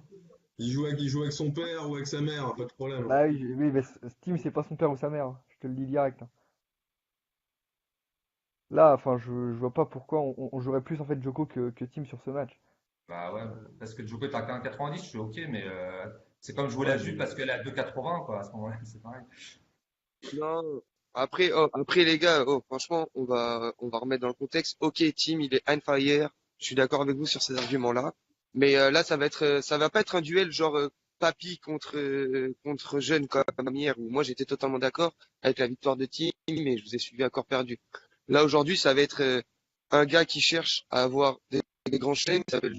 Il joue avec son père ou avec sa mère, pas de problème. Bah oui, oui, mais Steam, c'est pas son père ou sa mère, hein. Je te le dis direct, hein. Là, enfin, je vois pas pourquoi on jouerait plus en fait Djoko que Team sur ce match. Bah ouais, parce que Djoko est à 1,90, je suis ok, mais c'est comme jouer la Ouais, Juve mais parce qu'elle est à 2,80 quoi. À ce moment-là, c'est pareil. Non. Après les gars, franchement, on va remettre dans le contexte. Ok, Team, il est on fire. Je suis d'accord avec vous sur ces arguments-là. Mais là, ça va pas être un duel genre Papy contre Jeune comme hier où moi j'étais totalement d'accord avec la victoire de Team, mais je vous ai suivi à corps perdu. Là aujourd'hui, ça va être un gars qui cherche à avoir des grands chelems, ça va être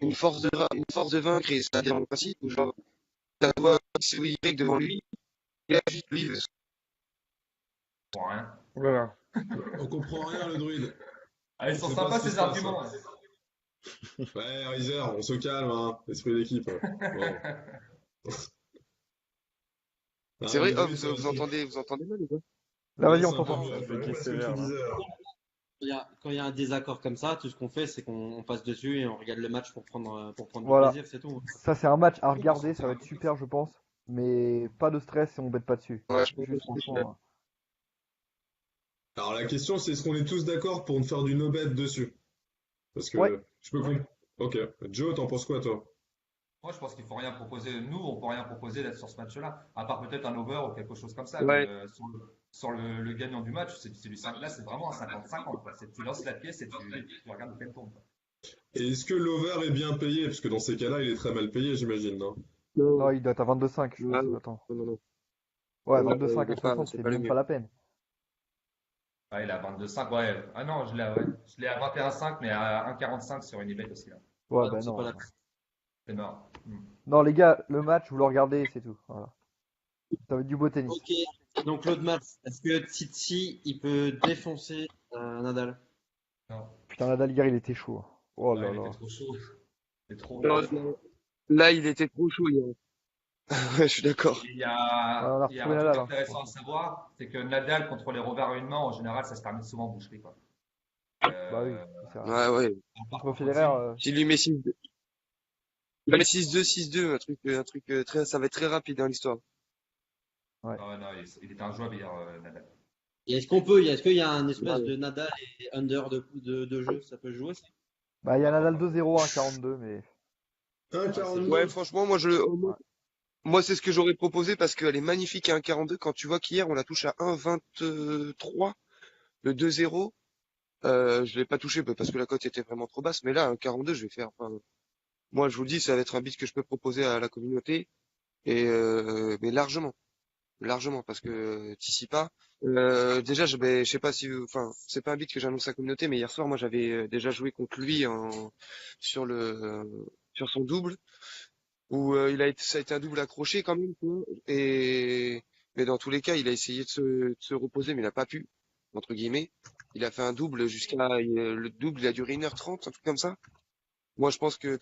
une force de vaincre et ça vient en principe où genre ça doit se Y devant lui. Et là, juste lui, Pour rien. Voilà. on comprend rien, le druide. Ah, ils On sont sait pas sympas ce qui ces se passe. arguments. Ouais, Riser, on se calme, hein. Esprit d'équipe. Bon. c'est Ah, vrai. le Oh, druide, vous entendez mal, les gars? Là, là, vas-y, c'est on un peu t'entend. mieux. Ça Je fait sais qui pas ce que tu sévère, là. disais, là. Quand il y a un désaccord comme ça, tout ce qu'on fait, c'est qu'on passe dessus et on regarde le match pour prendre du Voilà. plaisir, c'est tout. Ça, c'est un match à regarder, ça va être super, je pense. Mais pas de stress et on bête pas dessus. Ouais, Juste, franchement. Alors, la question, c'est est-ce qu'on est tous d'accord pour ne faire du no-bet dessus? Parce Ouais, que je peux comprendre. Ok. Joe, t'en penses quoi, toi? Moi, je pense qu'il faut rien proposer. Nous, on peut rien proposer d'être sur ce match-là, à part peut-être un over ou quelque chose comme ça. Mais ouais. sur le gagnant du match, là, c'est vraiment un 50-50, quoi. Tu lances la pièce et tu regardes où elle tourne, quoi. Et est-ce que l'over est bien payé? Parce que dans ces cas-là, il est très mal payé, j'imagine, non? non, Non, il doit être à 22,5, je pense. non, Attends. non, non. Ouais, Il 22,5 est à pas, 60, c'est c'est pas le même pas mieux. la peine. Ah, il est à 22,5, ouais. Ah non, je l'ai à 21,5, mais à 1,45 sur Unibet aussi, là. Ouais, Ouais, bah c'est pas non. la Non, C'est mort. non, les gars, le match, vous le regardez, c'est tout. Voilà. Ça va être du beau tennis. Ok, donc l'autre match, est-ce que Titi, il peut défoncer Nadal? Non. Putain, Nadal, hier, il était chaud, hein. Oh Ah, là il était là. trop chaud. Il est trop. Non, là, il était trop chaud hier. Ouais, je suis d'accord. Il y Ouais, a, on a il y a retrouvé un truc Nadal, hein, intéressant à franchement. savoir, c'est que Nadal contre les revers à une main, en général, ça se termine souvent en boucherie, quoi. Bah oui, Euh, c'est ça. Ouais, ouais. par Contre contre, Federer, Tim, S'il lui met 6-2, il va mettre 6-2, 6-2, un truc très, ça va être très rapide dans l'histoire. ouais. ah ouais, non, il était injouable hier, Nadal. Et est-ce qu'il y a un espèce de Nadal et under de jeu? Ça peut jouer, ça? Bah, il y a Ah, Nadal pourquoi pas. 2-0, 1,42, mais. Un Ouais, c'est Ouais, 42. franchement, Ouais. moi, c'est ce que j'aurais proposé parce qu'elle est magnifique à 1,42. Quand tu vois qu'hier, on la touche à 1,23, le 2-0. Je l'ai pas touché parce que la cote était vraiment trop basse. Mais là, 1,42, je vais faire. Enfin, moi, je vous le dis, ça va être un bid que je peux proposer à la communauté. Et mais largement, parce que t'y pas. Déjà, je sais pas si, enfin, c'est pas un bid que j'annonce à la communauté, mais hier soir, moi, j'avais déjà joué contre lui sur sur son double, où ça a été un double accroché quand même, tu vois. Mais dans tous les cas, il a essayé de se reposer, mais il a pas pu, entre guillemets. Il a fait un double le double, il a duré 1h30, un truc comme ça. Moi, je pense que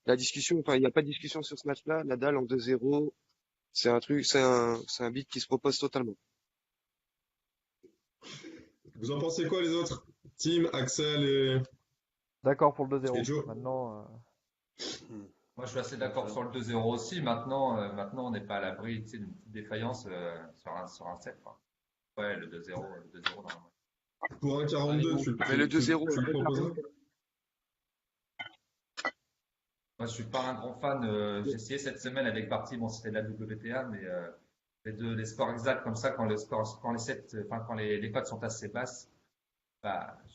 la discussion, enfin, il n'y a pas de discussion sur ce match-là. Nadal en 2-0, c'est un beat qui se propose totalement. Vous en pensez quoi, les autres? Tim, Axel et D'accord pour le et 2-0. Joe? Maintenant, Moi, je suis assez d'accord sur le 2-0 aussi. Maintenant, on n'est pas à l'abri, tu sais, d'une petite défaillance sur un set, quoi. Ouais, le 2-0, normalement. Pour un Allez, 42, bon. Mais le 2-0, tu le proposerais? Moi, je suis pas un grand fan. J'ai essayé cette semaine avec Barty, bon, c'était de la WTA, mais les scores exacts comme ça, quand les sets, enfin, quand les cotes sont assez basses, bah, je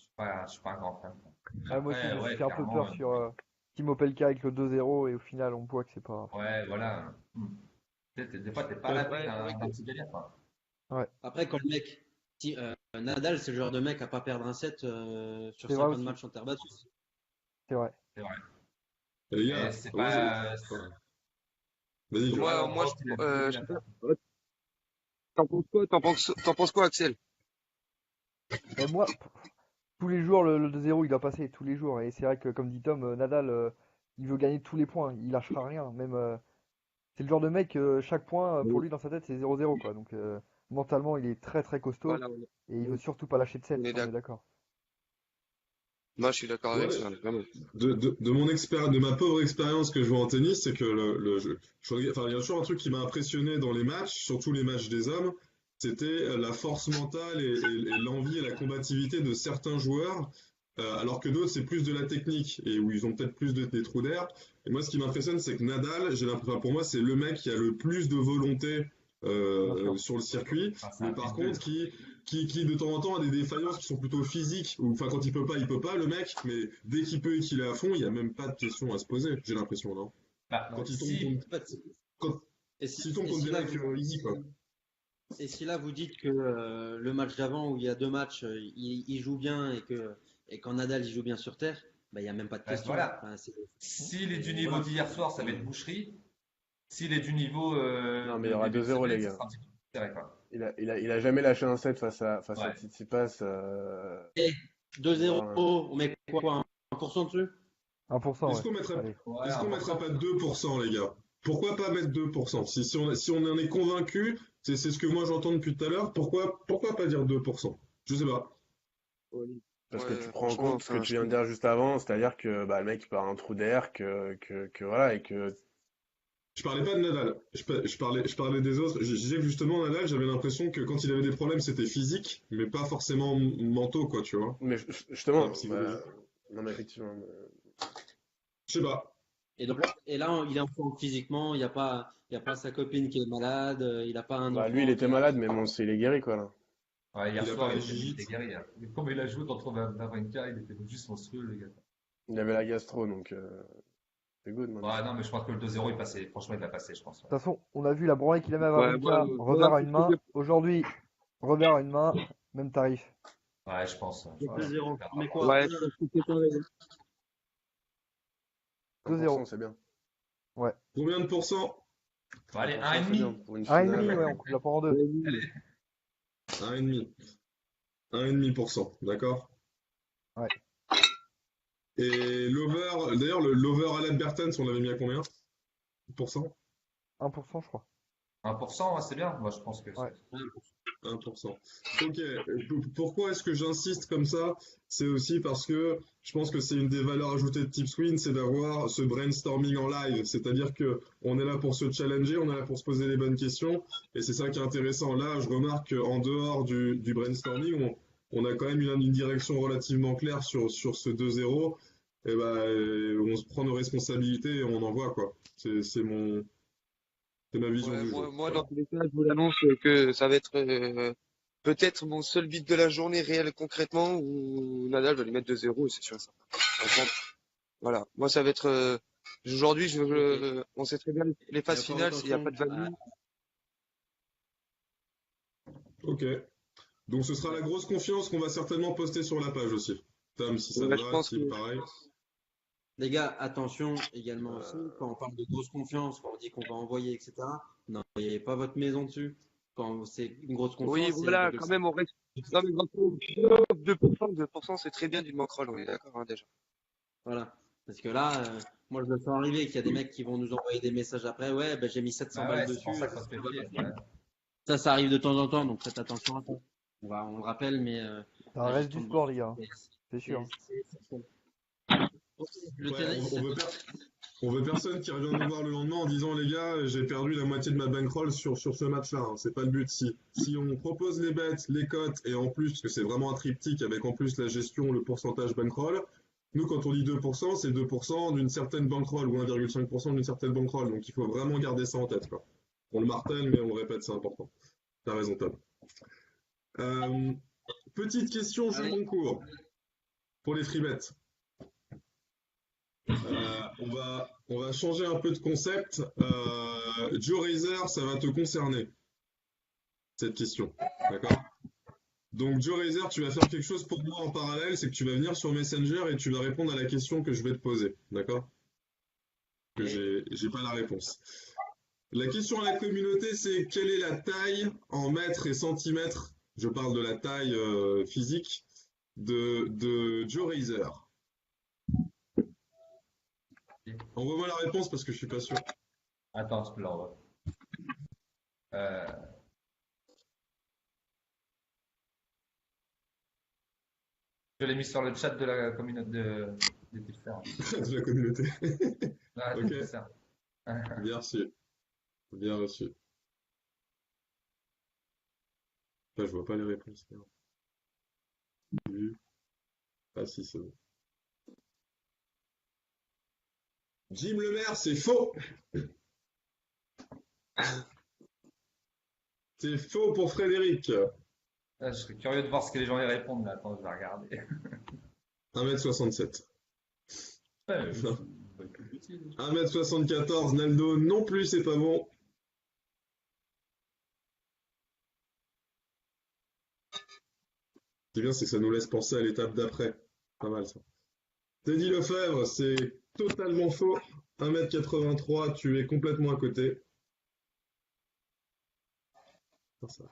suis pas un grand fan, quoi. moi aussi, Après, je me suis ouais, fait un peu clairement, peur sur Timo Pelka avec le 2-0 et au final, on voit que c'est pas. ouais, voilà. Des fois, t'es pas à l'abri d'un petit délire, quoi. Ouais, Après, quand le mec, Nadal, c'est le genre de mec à pas perdre un set sur c'est vrai 50 aussi. matchs en terre battue. C'est vrai. C'est vrai. Et les Mais gars, c'est ouais, pas, vas-y, Joe. ouais, moi, on moi, voit qu'il a beaucoup je à sais faire. pas. T'en penses quoi, Axel? Mais moi, tous les jours, le 2-0, il doit passer tous les jours. Et c'est vrai que, comme dit Tom, Nadal, il veut gagner tous les points, il lâchera rien. Même, c'est le genre de mec, chaque point pour lui dans sa tête c'est 0-0 quoi. Donc mentalement il est très très costaud Voilà, et il veut surtout pas lâcher de 7, on est ça on est d'accord. d'accord. Moi, je suis d'accord avec Ouais, ça, vraiment. de ma pauvre expérience que je vois en tennis, c'est que enfin, il y a toujours un truc qui m'a impressionné dans les matchs, surtout les matchs des hommes, c'était la force mentale et l'envie et la combativité de certains joueurs, alors que d'autres, c'est plus de la technique et où ils ont peut-être plus des trous d'air. Et moi, ce qui m'impressionne, c'est que Nadal, j'ai l'impression, pour moi, c'est le mec qui a le plus de volonté Bien sûr. sur le circuit, Enfin, c'est mais un par pitbull. contre, qui de temps en temps a des défaillances qui sont plutôt physiques, ou enfin quand il peut pas le mec, mais dès qu'il peut et qu'il est à fond, il n'y a même pas de question à se poser, j'ai l'impression, non? Bah, Quand il tombe si, contre, En fait, quand, et s'il si, tombe et contre si des là, mecs easy, quoi. et si là vous dites que le match d'avant où il y a deux matchs, il joue bien et quand Nadal il joue bien sur terre, bah, il n'y a même pas de bah, question. voilà. Enfin, S'il est du niveau voilà. d'hier soir, ça va être boucherie. S'il est du niveau Non, mais il y de aura début de 2-0, les semaine, ça gars. sera un petit peu plus serré, quoi. Il a jamais lâché un set face à Ouais. Tsitsipas. Et 2-0, Voilà. on met quoi, 1% dessus? 1%, Est-ce ouais. qu'on mettrait, Allez. Ouais, est-ce qu'on mettrait 1%. pas 2%, les gars? Pourquoi pas mettre 2%? Si on en est convaincu, c'est ce que moi j'entends depuis tout à l'heure, pourquoi pas dire 2%? Je sais pas. Parce que tu Ouais, prends en franchement, compte ce que enfin, tu viens de dire juste avant, c'est-à-dire que bah, le mec il part un trou d'air, que voilà, et que Je parlais pas de Nadal, je parlais des autres. Je disais que justement, Nadal, j'avais l'impression que quand il avait des problèmes, c'était physique, mais pas forcément mentaux, quoi, tu vois. mais Pas justement, bah, psychologique. non mais effectivement, Je sais pas. Et là, il est en forme physiquement, il y a pas sa copine qui est malade, il n'a pas un bah, lui il enfant était qui a. malade, mais bon, il est guéri quoi là. Ouais, hier Il a pas soir, la il gigite. était guéri, hein. Mais comme il a joué contre Wawrinka, il était juste monstrueux, le gars. Il avait la gastro, donc c'est good Ouais, maintenant. non, mais je pense que le 2-0, il passait. Franchement, il l'a passé, je pense. De toute façon, on a vu la branlée qu'il avait à ouais, Wawrinka, moi, revers à une main. Aujourd'hui, revers à une main, même tarif. Ouais, je pense. Je pense qu'il 2-0. perdra Mais pas. quoi? ouais, je pense que c'est pareil. 2-0. 1%, c'est bien. Ouais. Combien de pourcents? Bon, allez, 1%, c'est bien 1,5. pour une finale. 1,5, ouais, on coupe la part en deux. Allez. 1,5. 1,5%, d'accord? Ouais. Et l'over, d'ailleurs, l'over à la Bertens, on l'avait mis à combien? Pour cent? 1%, je crois. 1%, ouais, c'est bien. Moi, je pense que Ouais. c'est. 1%. Ok, pourquoi est-ce que j'insiste comme ça? C'est aussi parce que je pense que c'est une des valeurs ajoutées de Tipswin, c'est d'avoir ce brainstorming en live. C'est-à-dire que on est là pour se challenger, on est là pour se poser les bonnes questions, et c'est ça qui est intéressant. Là, je remarque qu'en dehors du brainstorming, on a quand même une direction relativement claire sur ce 2-0, et ben, on se prend nos responsabilités et on envoie, quoi. C'est ma vision Ouais, du jeu. moi, Voilà. dans tous les cas, je vous l'annonce que ça va être peut-être mon seul beat de la journée réel concrètement où Nadal va lui mettre 2-0 et c'est sûr et certain. Franchement, voilà. Moi, ça va être aujourd'hui, on sait très bien les Et phases encore finales, il n'y a pas attention de value. Ok. Donc ce sera la grosse confiance qu'on va certainement poster sur la page aussi. Tam, si ça te Ouais, je va, pense que Steve, pareil. les gars, attention également aussi, Euh, quand on parle de grosse confiance, quand on dit qu'on va envoyer, etc. N'envoyez pas votre maison dessus. Quand c'est une grosse oui, confiance, c'est voilà, quand 1,5. même, on reste. Non, mais vraiment, 2%, c'est très bien du Mankrol, on est d'accord, hein, déjà. Voilà. Parce que là, moi je le sens arriver qu'il y a des mecs qui vont nous envoyer des messages après. Ouais, ben, j'ai mis 700 Bah balles ouais, c'est pour dessus. ça qu'il faut se méfier. Ouais. Ça arrive de temps en temps, donc faites attention à ça. On le rappelle, mais Ça la reste gestion du de sport, budget, les gars. C'est c'est sûr. Hein. essentiel. Ok, le Ouais, tennis, on veut personne qui revient nous voir le lendemain en disant les gars, j'ai perdu la moitié de ma bankroll sur ce match-là. Hein. C'est pas le but. Si on propose les bêtes, les cotes et en plus, parce que c'est vraiment un triptyque avec en plus la gestion, le pourcentage bankroll, nous quand on dit 2%, c'est 2% d'une certaine bankroll ou 1,5% d'une certaine bankroll. Donc il faut vraiment garder ça en tête, quoi. On le martèle, mais on le répète, c'est important. T'as raison, Tom. Euh, petite question jeu allez, concours pour les free bets. On va changer un peu de concept. Joe Razer, ça va te concerner, cette question. D'accord? Donc, Joe Razer, tu vas faire quelque chose pour moi en parallèle, c'est que tu vas venir sur Messenger et tu vas répondre à la question que je vais te poser. D'accord? Que j'ai pas la réponse. La question à la communauté, c'est quelle est la taille en mètres et centimètres, je parle de la taille physique, de Joe Razer? Envoie-moi la réponse parce que je suis pas sûr. Attends, je te l'envoie. Euh, je l'ai mis sur le chat de la communauté des tipsters. De la communauté. Ah, Ok, c'est ça. bien reçu. Bien reçu. Enfin, je vois pas les réponses. Merde. Ah si, c'est bon. Jim Lemaire, c'est faux. C'est faux pour Frédéric. Je serais curieux de voir ce que les gens y répondent. Là. Attends, je vais regarder. 1m67. Ouais, je Non. suis pas plus petit. 1m74, Naldo non plus, c'est pas bon. Ce qui est bien, c'est que ça nous laisse penser à l'étape d'après. Pas mal ça. Teddy Lefebvre, c'est totalement faux. 1m83, tu es complètement à côté. Ah, ça.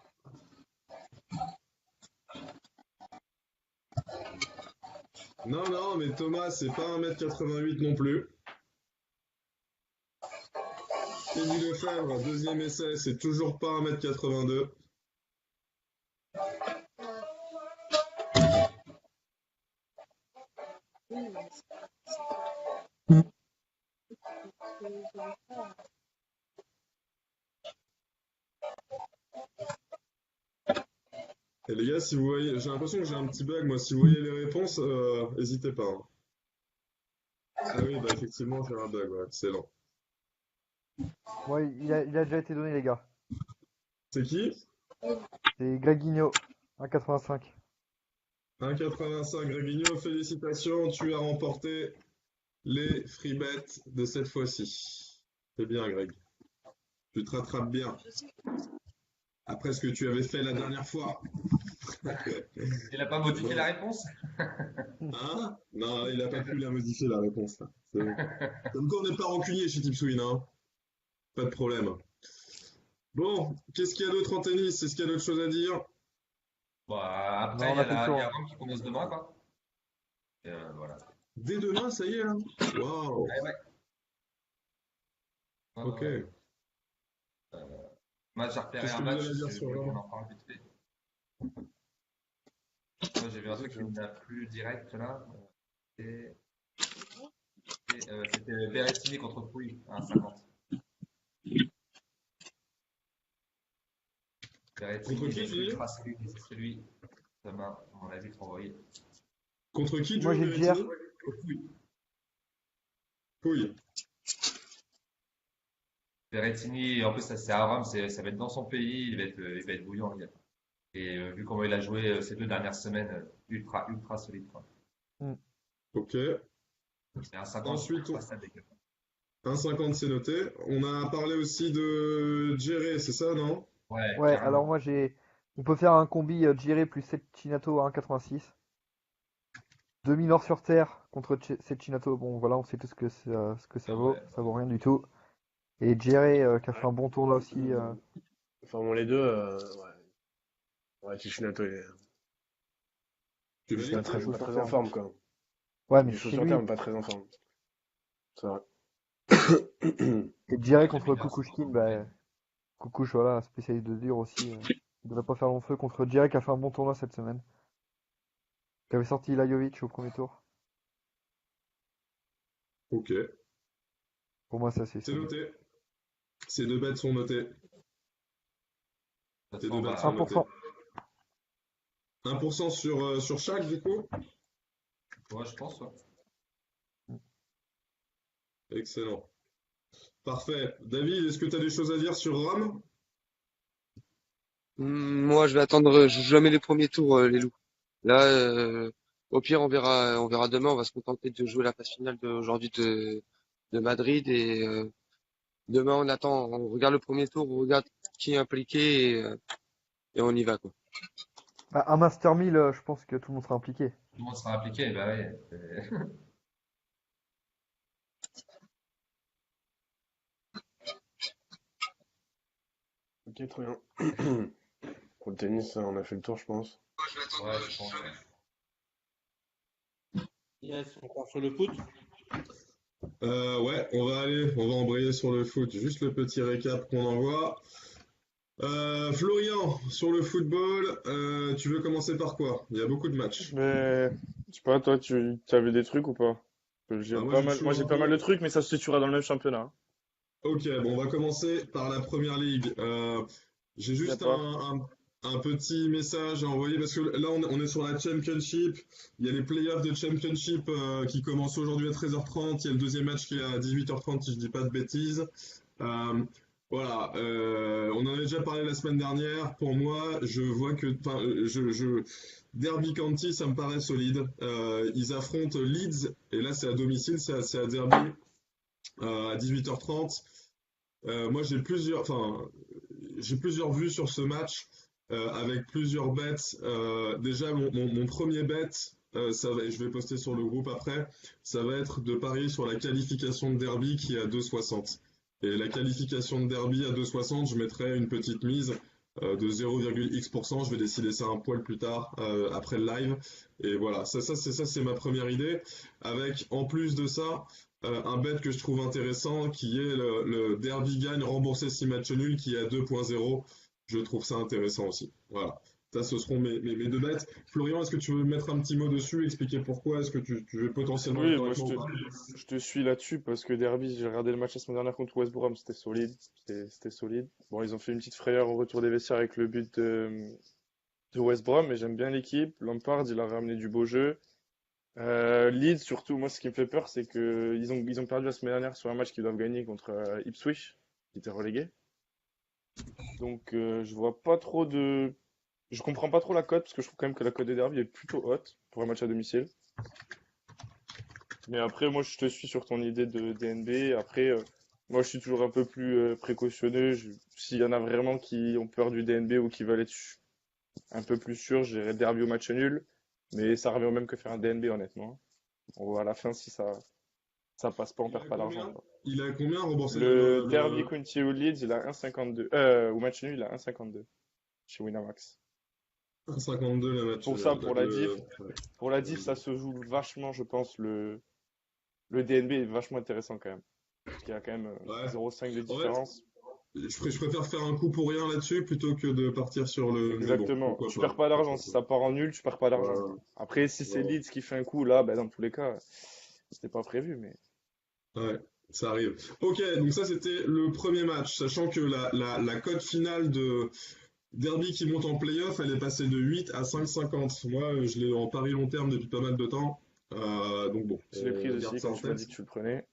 Non, non, mais Thomas, c'est pas 1m88 non plus. Teddy Lefebvre, deuxième essai, c'est toujours pas 1m82. Et les gars, si vous voyez, j'ai l'impression que j'ai un petit bug, moi, si vous voyez les réponses, n'hésitez pas. Hein. Ah oui, bah effectivement, j'ai un bug, ouais, excellent. Ouais, il a déjà été donné, les gars. C'est qui? C'est Greg Guignot, 1,85. 1,85, Gréguigno, félicitations, tu as remporté les free bets de cette fois-ci. C'est bien, Greg. Tu te rattrapes bien. Après ce que tu avais fait la dernière fois. Il a pas modifié la réponse? Hein? Non, il n'a pas pu la modifier, la réponse. Là. Comme quoi, on n'est pas rancunier chez Tipswin, hein. Pas de problème. Bon, qu'est-ce qu'il y a d'autre en tennis? Est-ce qu'il y a d'autres choses à dire? Bah, Non, après, on a fait le il tour. y a Rome qui commence demain, quoi. Et, voilà. Dès demain, ça y est, là? Waouh! Ouais, ouais. Ouais, Ok. ouais, ouais. Moi, j'ai repéré Qu'est-ce un que vous match, avez à dire si vous sur voulez qu'on Rome? en parle vite fait. Moi, j'ai vu un truc qui n'a plus direct, là. Et, c'était Berrettini contre Pouille, à 1,50. Berrettini, Contre il qui, est tu dis? ultra solide, c'est celui. Demain, à mon avis, trop envoyé. Contre qui, Moi, Joe j'ai le GR. Berrettini? Pouille. Berrettini, en plus, ça c'est à Rome, ça va être dans son pays, il va être bouillant, le gars. Et vu comment il a joué ces 2 dernières semaines, ultra solide, quoi. Ok. Et un 50, je Ensuite, trouve pas ça dégueu. 1,50 c'est noté. On a parlé aussi de Djéré, c'est ça, non? Ouais, Ouais, alors carrément. moi on peut faire un combi Jiré plus Cecchinato à 1,86. Demi-nord sur terre contre Cecchinato. Bon, voilà, on sait tout ce que ça Ah vaut. ouais. Ça vaut rien du tout. Et Jiré qui a fait un bon tour là aussi. Enfin, bon, les deux, ouais. Ouais, Ticinato, Tu il est valides, pas toi? très, chaud pas sur très en terre. forme, quoi. Ouais, Il mais est chaud c'est sur terre, lui. mais pas très en forme. C'est vrai. Et Jiré Ouais, j'aime contre bien ce Kukushkin, domaine. Kukush, voilà, spécialiste de dur aussi. Il devrait pas faire long feu contre Jiré qui a fait un bon tournoi cette semaine. Qui avait sorti Lajovic au premier tour. Ok. Pour moi, ça c'est C'est solide. noté. Ces deux bêtes sont notées. De toute Ces façon, deux bêtes sont bah, notées. 1%. 1% sur chaque, du coup? ouais, je pense, ouais. Excellent. Parfait. David, est-ce que tu as des choses à dire sur Rome? Moi, je vais attendre, je joue jamais les premiers tours, les loups. Là, au pire, on verra demain. On va se contenter de jouer la phase finale d'aujourd'hui de Madrid et demain, on attend, on regarde le premier tour, on regarde qui est impliqué et on y va, quoi. Bah, un Master 1000, je pense que tout le monde sera impliqué. Tout le monde sera impliqué, bah ouais. Ok, très bien. Pour le tennis, on a fait le tour, je pense. Ouais, je pense, ouais. Yes, on part sur le foot. Ouais, on va embrayer sur le foot. Juste le petit récap qu'on envoie. Florian, sur le football, tu veux commencer par quoi? Il y a beaucoup de matchs. Mais, je sais pas, toi, tu avais des trucs ou pas? J'ai Moi, pas j'ai mal, moi, toujours j'ai un pas mal de peu. trucs, mais ça se situera dans le même championnat, hein. Ok, bon, on va commencer par la première ligue. J'ai juste D'accord. un petit message à envoyer parce que là, on est sur la Championship. Il y a les playoffs de Championship qui commencent aujourd'hui à 13h30. Il y a le deuxième match qui est à 18h30, si je dis pas de bêtises. Euh, voilà, on en avait déjà parlé la semaine dernière. Pour moi, je vois que, enfin, Derby County, ça me paraît solide. Ils affrontent Leeds et là, c'est à domicile, c'est à Derby à 18h30. Moi, j'ai plusieurs vues sur ce match avec plusieurs bets. Déjà, mon premier bet, je vais poster sur le groupe après, ça va être de parier sur la qualification de Derby qui est à 2,60. Et la qualification de Derby à 2,60, je mettrai une petite mise de 0,x%. Je vais décider ça un poil plus tard après le live. Et voilà, c'est ma première idée. Avec en plus de ça, un bet que je trouve intéressant qui est le Derby gagne remboursé 6 matchs nuls qui est à 2,0. Je trouve ça intéressant aussi. Voilà. Ça, ce seront mes deux bêtes. Florian, est-ce que tu veux mettre un petit mot dessus, expliquer pourquoi? Est-ce que tu veux potentiellement Oui, être moi, avec moi ou pas? je te suis là-dessus parce que Derby, j'ai regardé le match la semaine dernière contre West Brom, c'était solide. C'était solide. Bon, ils ont fait une petite frayeur au retour des vestiaires avec le but de West Brom, mais j'aime bien l'équipe. Lampard, il a ramené du beau jeu. Leeds, surtout, moi, ce qui me fait peur, c'est que ils ont perdu la semaine dernière sur un match qu'ils doivent gagner contre Ipswich, qui était relégué. Donc, je comprends pas trop la cote, parce que je trouve quand même que la cote des derby est plutôt haute pour un match à domicile. Mais après, moi, je te suis sur ton idée de DNB. Après, moi, je suis toujours un peu plus précautionneux. S'il y en a vraiment qui ont peur du DNB ou qui veulent être un peu plus sûrs, je dirais derby au match nul. Mais ça revient au même que faire un DNB, honnêtement. On voit à la fin si ça passe pas, on Il perd a pas d'argent, combien? quoi. Il a combien remboursé Le derby County ou Leeds, il a 1,52. Au match nul, il a 1,52 chez Winamax. 1,52 le match. Pour ça, pour la diff, ça se joue vachement, je pense. Le DNB est vachement intéressant quand même. Parce qu'il y a quand même Ouais. 0,5 de En fait, différence. je préfère faire un coup pour rien là-dessus plutôt que de partir sur le. Mais bon, Exactement. pourquoi Tu pas. perds pas d'argent. Si ça part en nul, tu perds pas d'argent. Voilà. Après, si c'est Voilà. Leeds qui fait un coup, là, ben, dans tous les cas, c'était pas prévu. Mais Ouais, ça arrive. Ok, donc ça c'était le premier match, sachant que la cote finale de Derby qui monte en playoff, elle est passée de 8 à 5,50. Moi, je l'ai en pari long terme depuis pas mal de temps. Donc bon, je l'ai prise on garde aussi ça quand en tu m'as tête. dit que tu le prenais.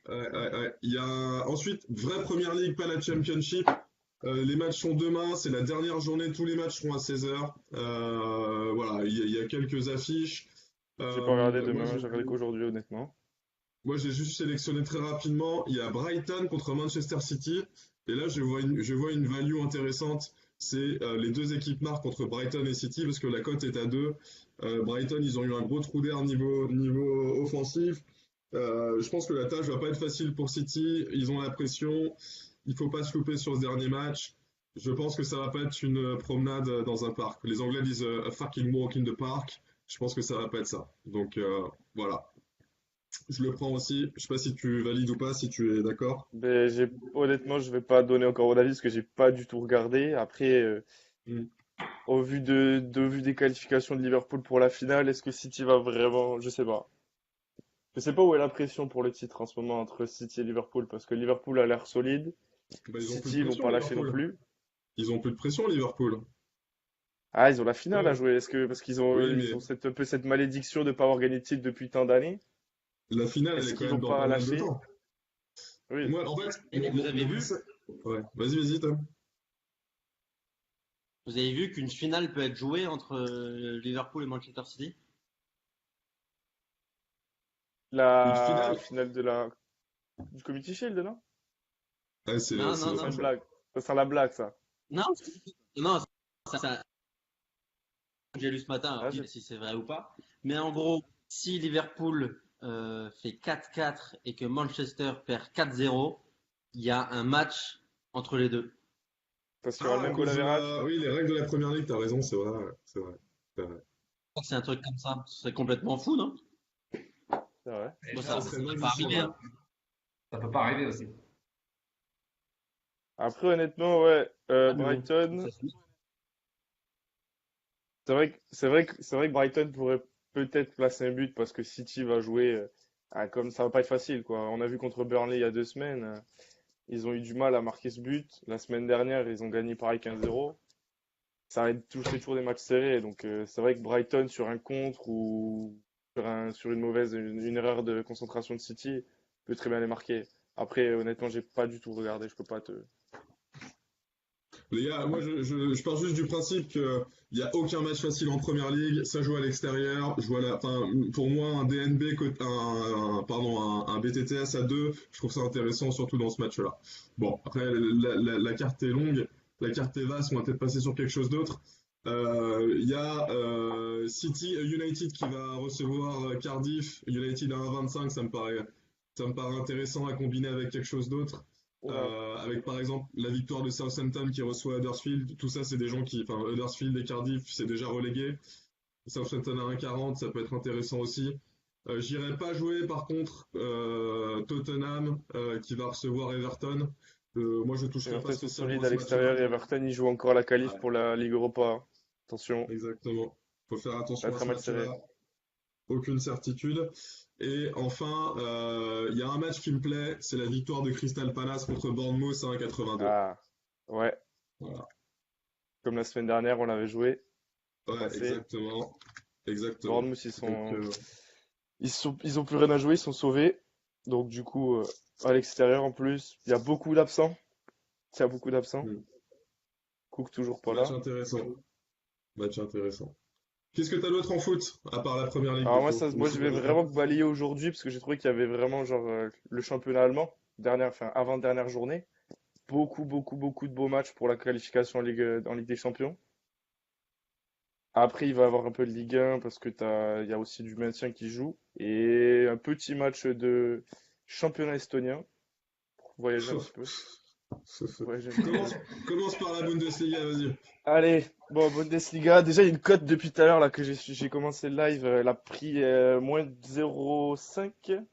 Ouais. Il y a ensuite, vraie première ligue, pas la Championship. Les matchs sont demain, c'est la dernière journée, tous les matchs seront à 16h. Voilà, il y a quelques affiches. J'ai pas regardé Moi, demain, j'ai regardé qu'aujourd'hui, honnêtement. j'ai juste sélectionné très rapidement. Il y a Brighton contre Manchester City. Et là, je vois une value intéressante. C'est les deux équipes marquent contre Brighton et City parce que la cote est à 2. Brighton, ils ont eu un gros trou d'air niveau offensif. Je pense que la tâche va pas être facile pour City. Ils ont la pression. Il faut pas se louper sur ce dernier match. Je pense que ça va pas être une promenade dans un parc. Les Anglais disent a fucking walk in the park. Je pense que ça va pas être ça. Donc voilà. Je le prends aussi. Je sais pas si tu valides ou pas, si tu es d'accord. Ben, honnêtement, je vais pas donner encore mon avis parce que j'ai pas du tout regardé. Après, Mm. au vu des qualifications de Liverpool pour la finale, est-ce que City va vraiment, je sais pas. Je sais pas où est la pression pour le titre en ce moment entre City et Liverpool parce que Liverpool a l'air solide. Bah, ils ont plus de City, ils vont pression, pas lâcher non Liverpool. plus. Ils ont plus de pression, Liverpool. Ah, ils ont la finale à Ouais. jouer. Parce Oui, ils ont mais un peu cette malédiction de pas avoir gagné de titre depuis tant d'années. la finale, elle Est-ce est quand qu'ils même vont dans pas pas mal de lâcher? temps. Oui. Moi, en fait, Et vous avez vu, Ouais. Vas-y, Tom. vous avez vu qu'une finale peut être jouée entre Liverpool et Manchester City? Une La finale? finale du Community Shield, non? Ah, Non, c'est non, C'est non. une blague. Ça sent la blague, ça. Non, non, ça, j'ai lu ce matin, alors Ah, je sais pas si c'est vrai ou pas. Mais en gros, si Liverpool fait 4-4 et que Manchester perd 4-0, il y a un match entre les deux. parce qu'il y aura le À même goal cause de average. oui, les règles de la première ligue, t'as raison, c'est vrai, c'est vrai, c'est vrai. Je crois que c'est un truc comme ça. C'est complètement fou, non? C'est vrai. Et Bon, non, Ça serait ça va dingue pas si c'est arriver, vrai. hein. Ça peut pas arriver aussi. Après, honnêtement, ouais, Ah, mais bon, Brighton, ça suit. c'est vrai que Brighton pourrait peut-être placer un but parce que City va jouer, comme ça va pas être facile, quoi. On a vu contre Burnley il y a 2 semaines, ils ont eu du mal à marquer ce but. La semaine dernière, ils ont gagné pareil 15-0. Ça va être c'est toujours des matchs serrés, donc c'est vrai que Brighton sur un contre ou sur une erreur de concentration de City peut très bien les marquer. Après, honnêtement, j'ai pas du tout regardé, je peux pas te. Les gars, moi je pars juste du principe qu'il n'y a aucun match facile en première ligue, ça joue à l'extérieur. Enfin, pour moi, un DNB, pardon, un BTTS à 2, je trouve ça intéressant, surtout dans ce match-là. Bon, après, la carte est longue, la carte est vaste, on va peut-être passer sur quelque chose d'autre. Il y a City United qui va recevoir Cardiff. United à 1,25, ça me paraît intéressant à combiner avec quelque chose d'autre. Oula. Avec par exemple la victoire de Southampton qui reçoit Huddersfield, tout ça c'est des gens qui, enfin Huddersfield et Cardiff c'est déjà relégué. Southampton à 1,40 ça peut être intéressant aussi. J'irai pas jouer par contre Tottenham qui va recevoir Everton. Moi je toucherai pas Everton, c'est spécialement solide à à ce match-là. l'extérieur et Everton, ils jouent encore la qualif Ouais, pour la Ligue Europa, hein. Attention, exactement. Faut faire ça va attention à être un ce match serré. match-là. Aucune certitude. Et enfin, il y a un match qui me plaît, c'est la victoire de Crystal Palace contre Bournemouth à 1,82. Ah, ouais, Voilà. comme la semaine dernière, on l'avait joué, ça Ouais, passait. exactement. Exactement. Bournemouth, Donc, ils ont plus rien à jouer, ils sont sauvés. Donc du coup, à l'extérieur en plus, il y a beaucoup d'absents. Il y a beaucoup d'absents. hmm. Cook toujours pas Match là. intéressant. Match intéressant. Qu'est-ce que t'as d'autre en foot, à part la première ligue, Alors du moi, coup? Ou moi je sinon vais la Ligue vraiment balayer aujourd'hui parce que j'ai trouvé qu'il y avait vraiment genre le championnat allemand, enfin avant-dernière journée. Beaucoup, beaucoup, beaucoup de beaux matchs pour la qualification en Ligue des Champions. Après, il va y avoir un peu de Ligue 1 parce que il y a aussi du maintien qui joue. Et un petit match de championnat estonien pour voyager un 1. petit peu. Voyager un petit peu. Commence, commence par la Bundesliga, vas-y. Allez, bon, Bundesliga. Déjà, il y a une cote depuis tout à l'heure là que j'ai commencé le live. Elle a pris moins de 0,5.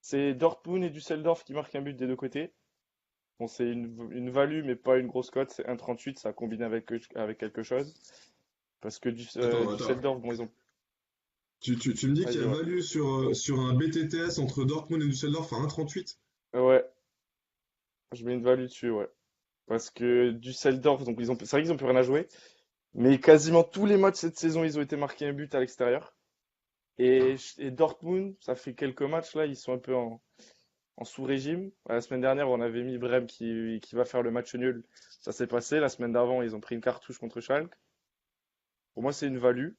C'est Dortmund et Düsseldorf qui marquent un but des deux côtés. Bon, c'est une value, mais pas une grosse cote. C'est 1,38. Ça combine avec quelque chose. Parce que Attends. Düsseldorf, bon, ils ont. Tu me dis qu'il y Vas-y, a ouais. value sur un BTTS entre Dortmund et Düsseldorf à 1,38? Ouais, je mets une value dessus, ouais. Parce que Düsseldorf, donc c'est vrai qu'ils ont plus rien à jouer. Mais quasiment tous les matchs cette saison, ils ont été marqués un but à l'extérieur. Et Dortmund, ça fait quelques matchs là, ils sont un peu en sous-régime. La semaine dernière, on avait mis Brême qui va faire le match nul. Ça s'est passé. La semaine d'avant, ils ont pris une cartouche contre Schalke. Pour moi, c'est une value.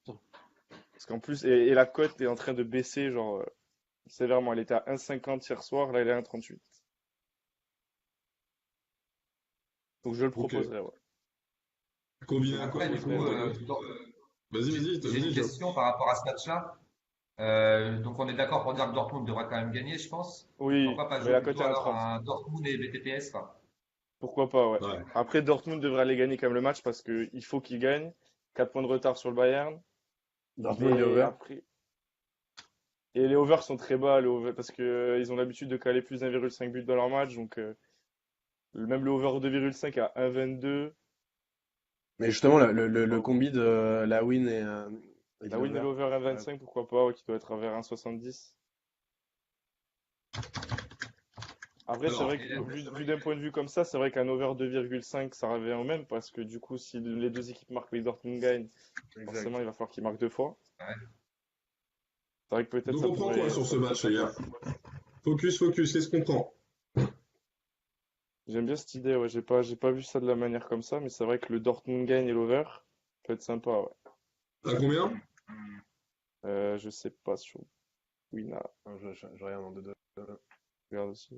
Parce qu'en plus, et la cote est en train de baisser, genre, sévèrement. Elle était à 1,50 hier soir, là, elle est à 1,38. Donc, je le Ok. proposerai, ouais. Je Combiné le à quoi, Après, moi, du je coup, comprends pas. j'ai une Vas-y, Joe. question par rapport à ce match-là. Donc, on est d'accord pour dire que Dortmund devrait quand même gagner, je pense. Oui, Pourquoi pas mais jouer la cote plutôt est à alors 1,30. un Dortmund et BTTS, quoi. Pourquoi pas, ouais. Ouais. Après, Dortmund devrait aller gagner quand même le match parce qu'il faut qu'il gagne. 4 points de retard sur le Bayern. Dortmund et Mais over. après. Et les overs sont très bas, parce que ils ont l'habitude de caler plus d'1,5 but dans leur match. Donc, même le over 2,5 à 1,22. Mais justement, le Pourquoi pas. combi de la win et de La win et l'over. l'over Ouais. 1,25, pourquoi pas, ouais, qui doit être vers 1,70. Après, c'est Alors, vrai que vu d'un point de vue comme ça, c'est vrai qu'un over 2,5, ça revient au même, parce que du coup, si les deux équipes marquent et que Dortmund gagne, Exact. forcément, il va falloir qu'ils marquent deux fois. Ouais. C'est vrai que peut-être donc ça on prend quoi pourrait, sur ce ça pourrait match, les passer. gars? Focus, qu'est-ce qu'on prend? J'aime bien cette idée, ouais. J'ai pas vu ça de la manière comme ça, mais c'est vrai que le Dortmund gagne et l'over peut être sympa, ouais. À combien? Je sais pas sur Wina, Je regarde en 2-2. je regarde aussi.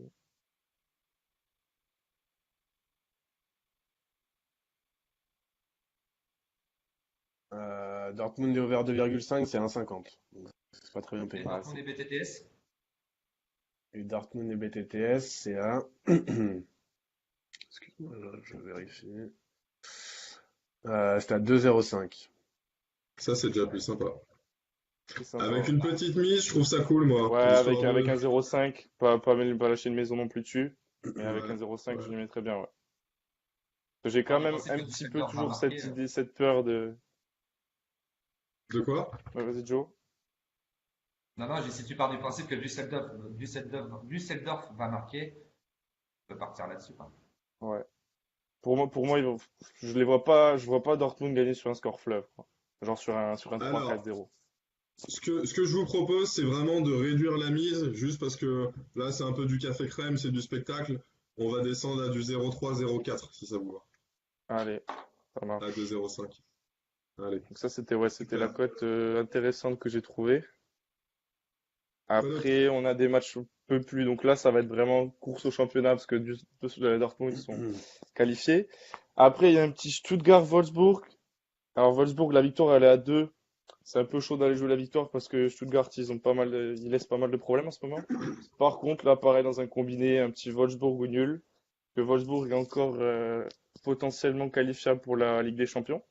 Dortmund et over 2,5, c'est 1,50. Donc, c'est pas très bien Et payé. Ah, Dortmund et BTTS? Et Dortmund et BTTS, c'est à. Excuse-moi, je vérifie. C'est à 2,05. Ça, c'est déjà plus sympa. C'est sympa, Avec ouais. une petite mise, je trouve ça cool, moi. Ouais, Histoire avec de. un 0,5, pas lâcher une maison non plus dessus, mais avec un Ouais, 0,5, je ouais. lui mettrais bien, ouais. J'ai Pars quand du même principe un que petit peu Düsseldorf va toujours marquer. cette idée, cette peur de. De quoi? Ouais, vas-y, Joe. Non, non, si tu pars du principe que Düsseldorf va marquer, tu peux partir là-dessus, quoi. Ouais. Pour moi, je vois pas Dortmund gagner sur un score fleuve, quoi. Genre sur un 3-4-0. Alors, ce que je vous propose, c'est vraiment de réduire la mise, juste parce que là, c'est un peu du café crème, c'est du spectacle. On va descendre à du 0,3, 0,4, si ça vous va. Allez, ça À marche. 2,05. Allez, Donc ça, c'était la super. cote intéressante que j'ai trouvée. Quoi d'autre? Après, on a des matchs un peu plus. Donc là, ça va être vraiment course au championnat parce que Dortmund sont qualifiés. Après, il y a un petit Stuttgart-Wolfsburg. Alors, Wolfsburg, la victoire, elle est à 2. C'est un peu chaud d'aller jouer la victoire parce que Stuttgart, ils laissent pas mal de problèmes en ce moment. Par contre, là, pareil, dans un combiné, un petit Wolfsburg ou nul. Que Wolfsburg est encore potentiellement qualifiable pour la Ligue des Champions.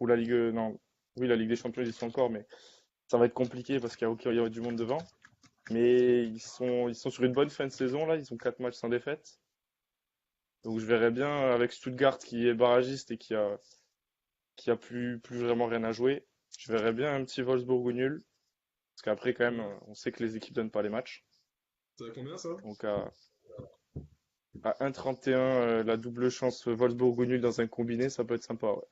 Ou la Ligue. Non, oui, la Ligue des Champions, ils y sont encore, mais ça va être compliqué parce qu'il y a du monde devant. Mais ils sont sur une bonne fin de saison là, ils ont 4 matchs sans défaite. Donc je verrais bien avec Stuttgart qui est barragiste et qui a plus vraiment rien à jouer. Je verrais bien un petit Wolfsburg ou nul. Parce qu'après quand même, on sait que les équipes donnent pas les matchs. Ça va combien, ça? Donc à 1,31 la double chance Wolfsburg ou nul dans un combiné, ça peut être sympa, ouais.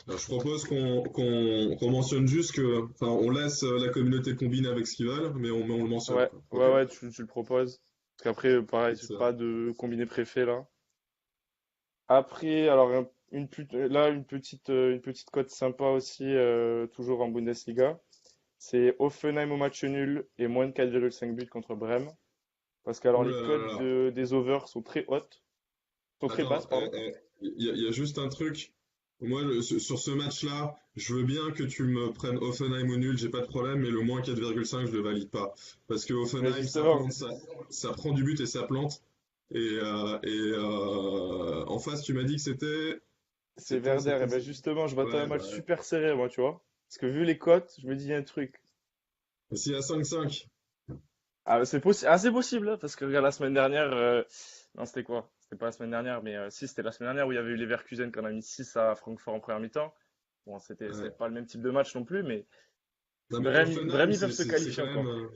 Alors, je propose qu'on mentionne juste que, enfin, on laisse la communauté combiner avec ce qu'ils veulent, mais on le mentionne, Ouais, quoi. Ok? ouais, ouais, tu le proposes. Parce qu'après, pareil, Comme j'ai ça. pas de combiné préfet là. Après, alors là, une petite cote sympa aussi, toujours en Bundesliga. C'est Hoffenheim au match nul et moins de 4,5 buts contre Brême. Parce que alors Ouh les là là cotes là là. des overs sont très hautes, sont très basses, Attends, pardon. il y a juste un truc. Moi, sur ce match-là, je veux bien que tu me prennes Offenheim au nul, j'ai pas de problème, mais le moins 4,5, je le valide pas. Parce que Mais Offenheim, ça justement, plante, ça prend du but et ça plante. En face, tu m'as dit que c'était. c'est Werder. Et ben C'était. justement, je m'attends à un Ouais, bah match ouais. super serré, moi, tu vois. Parce que vu les cotes, je me dis il y a un truc. S'il y a 5-5. Ah, c'est possible, hein, parce que regarde la semaine dernière. Non, c'était quoi? C'était pas la semaine dernière, mais si, c'était la semaine dernière où il y avait eu Leverkusen qu'on a mis 6 à Francfort en première mi-temps. Bon, c'était Ouais. pas le même type de match non plus, mais Non, mais Brême, Offenheim, Brême, ils peuvent c'est se c'est- c'est qualifier quand même. encore.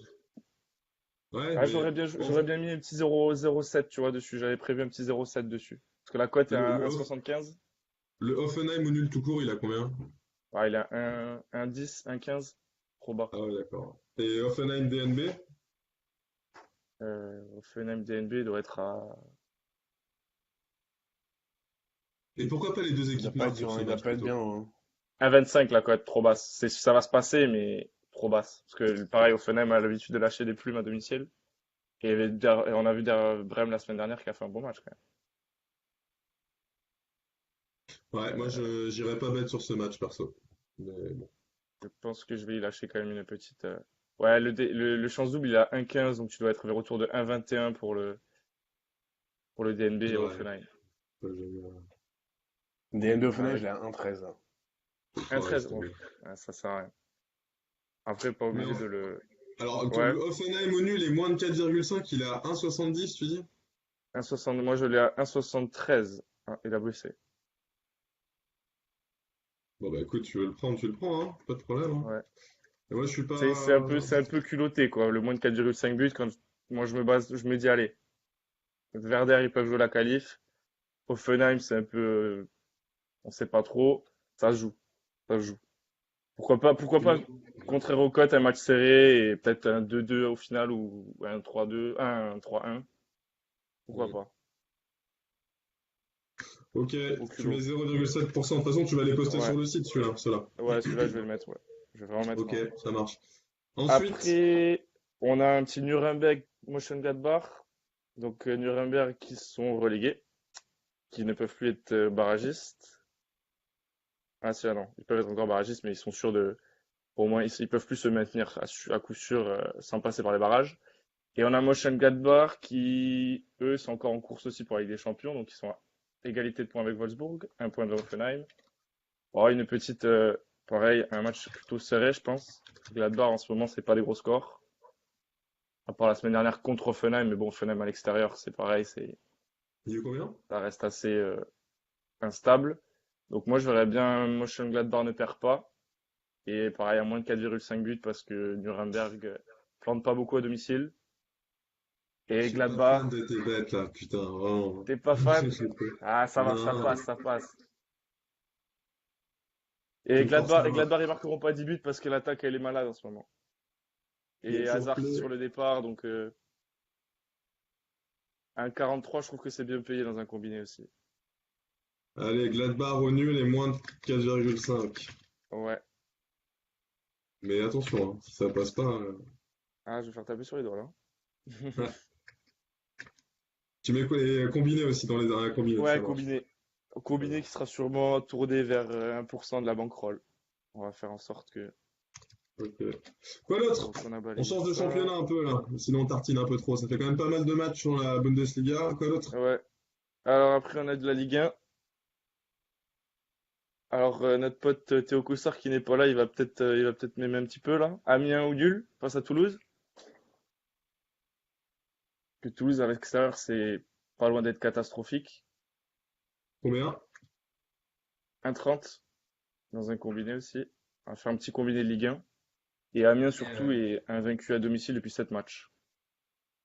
Ouais, Ah, mais. j'aurais bien mis un petit 0,07, tu vois, dessus. J'avais prévu un petit 0,7 dessus. Parce que la cote est Le, à le, Hoff- 1,75. le Offenheim au nul tout court, il a combien? Ah, il a 1,10, 1,15. Trop bas. Ah ouais, d'accord. Et Offenheim DNB? Hoffenheim DNB il doit être à. Et pourquoi pas les deux Il doit équipes pas être marquent sur sur, ce il doit match pas être plutôt? bien, hein. 1,25 la cote, trop basse. Ça va se passer, mais trop basse. Parce que pareil, Hoffenheim a l'habitude de lâcher des plumes à domicile. Et on a vu Brême la semaine dernière qui a fait un bon match quand Ouais, même. moi je j'irais pas bête sur ce match perso. Mais bon. Je pense que je vais y lâcher quand même une petite. Ouais, le chance double il est à 1,15, donc tu dois être vers autour de 1,21 pour le DNB et Ouais, Offenheim. pas génial. DNB au final, Ouais, je l'ai à 1,13, hein. Oh, laisse 1,13. Oh, tomber. ouais, ça sert à rien. Après, pas Mais obligé de le. alors, Ouais, le Offenheim au nul est moins de 4,5, il est à 1,70, tu dis? 1,60. Moi, je l'ai à 1,73. Ah, il a baissé. Bon bah écoute, tu veux le prendre, tu le prends, hein, pas de problème, hein. Ouais. Et moi je suis C'est pas. un peu culotté, quoi. Le moins de 4,5 buts, moi, je me dis, allez, Werder, ils peuvent jouer la qualif. Offenheim, c'est un peu. On sait pas trop. Ça se joue. Ça se joue. Pourquoi pas, Tu contraire aux cotes, un match serré et peut-être un 2-2 au final ou un 3-2, un 3-1. Pourquoi Ouais. pas? Ok, Au tu mets culot. 0,7%. De toute façon, tu vas les poster Ouais, sur le site, celui-là, ceux-là. ouais, celui-là, je vais le mettre, ouais. Je vais vraiment mettre Ok, un. ça marche. Ensuite, Après, on a un petit Nuremberg Mönchengladbach. Donc, Nuremberg qui sont relégués, qui ne peuvent plus être barragistes. Ah, si, ah non, ils peuvent être encore barragistes, mais ils sont sûrs de. Au moins, ils peuvent plus se maintenir à coup sûr sans passer par les barrages. Et on a Mönchengladbach qui, eux, sont encore en course aussi pour la Ligue des Champions, donc ils sont à égalité de points avec Wolfsburg, un point de Hoffenheim. Oh, une petite Pareil, un match plutôt serré, je pense. Gladbach, en ce moment, c'est pas des gros scores. À part la semaine dernière contre Offenheim, mais bon, Offenheim à l'extérieur, c'est pareil, Il y a eu combien? ça reste assez instable. Donc moi, je verrais bien Mönchengladbach ne perd pas. Et pareil, à moins de 4,5 buts parce que Nuremberg plante pas beaucoup à domicile. Je Et suis pas Gladbach, fan de tes bêtes là, putain, vraiment. t'es pas fan? Ah, ça va, ça Non, passe, ça passe. tu me forces la Et main. Gladbach, ils marqueront pas 10 buts parce que l'attaque, elle est malade en ce moment. Il y a Et toujours Hazard qui est plus. sur le départ, donc un 43, je trouve que c'est bien payé dans un combiné aussi. Allez, Gladbach au nul et moins de 4,5. Ouais. Mais attention, hein, si ça passe pas, Ah, je vais faire taper sur les doigts là. ouais. Tu mets quoi les combinés aussi dans les combinés, ça Ouais, marche. combiné. Ça Combiné qui marche. sera sûrement tourné vers 1% de la bankroll. On va faire en sorte que Ok. Quoi d'autre? qu'on a On balayé change de ça. championnat un peu là, sinon on tartine un peu trop. Ça fait quand même pas mal de matchs sur la Bundesliga. Quoi d'autre? Ouais. Alors après, on a de la Ligue 1. Alors notre pote Théo Coussard qui n'est pas là, il va peut-être m'aimer un petit peu là. Amiens ou nul face à Toulouse. Que Toulouse à l'extérieur, c'est pas loin d'être catastrophique. Combien? 1,30 dans un combiné aussi. On va faire un petit combiné de Ligue 1. Et Amiens Et, surtout est invaincu à domicile depuis 7 matchs.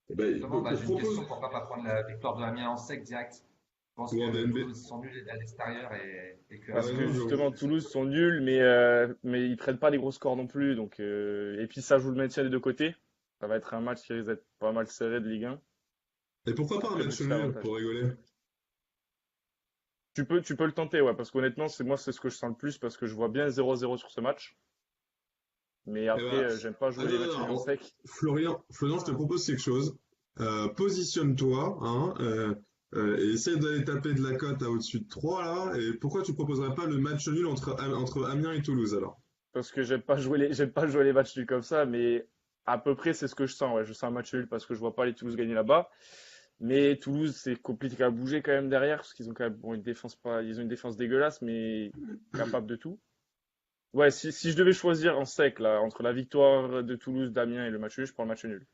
Eh ben, justement, bah, je j'ai une propose. question. Pourquoi pas prendre la victoire de Amiens en sec direct? Je pense Ou en que BNB. Toulouse sont nuls à l'extérieur et que Parce Ouais, Amiens que non, est justement, plus solide. Toulouse sont nuls, mais ils prennent pas des gros scores non plus. Donc, et puis ça joue le maintien des deux côtés. Ça va être un match qui risque d'être pas mal serré de Ligue 1. Et pourquoi pas un Après, match petit nul avantage. pour rigoler? Tu peux le tenter, ouais, parce qu'honnêtement, c'est ce que je sens le plus, parce que je vois bien 0-0 sur ce match. Mais Eh après, ben, j'aime pas jouer les attends, matchs nuls en attends, sec. Florian, je te propose quelque chose. Positionne-toi, hein, et essaye d'aller taper de la cote à au-dessus de 3 là. Et pourquoi tu proposerais pas le match nul entre Amiens et Toulouse alors? Parce que j'aime pas jouer les matchs nuls comme ça, mais à peu près, c'est ce que je sens, ouais. Je sens un match nul parce que je vois pas les Toulouse gagner là-bas. Mais Toulouse, c'est compliqué à bouger quand même derrière, parce qu'ils ont quand même bon, une défense pas, ils ont une défense dégueulasse, mais capable de tout. Ouais, si je devais choisir en sec, là, entre la victoire de Toulouse, d'Amiens et le match nul, je prends le match nul.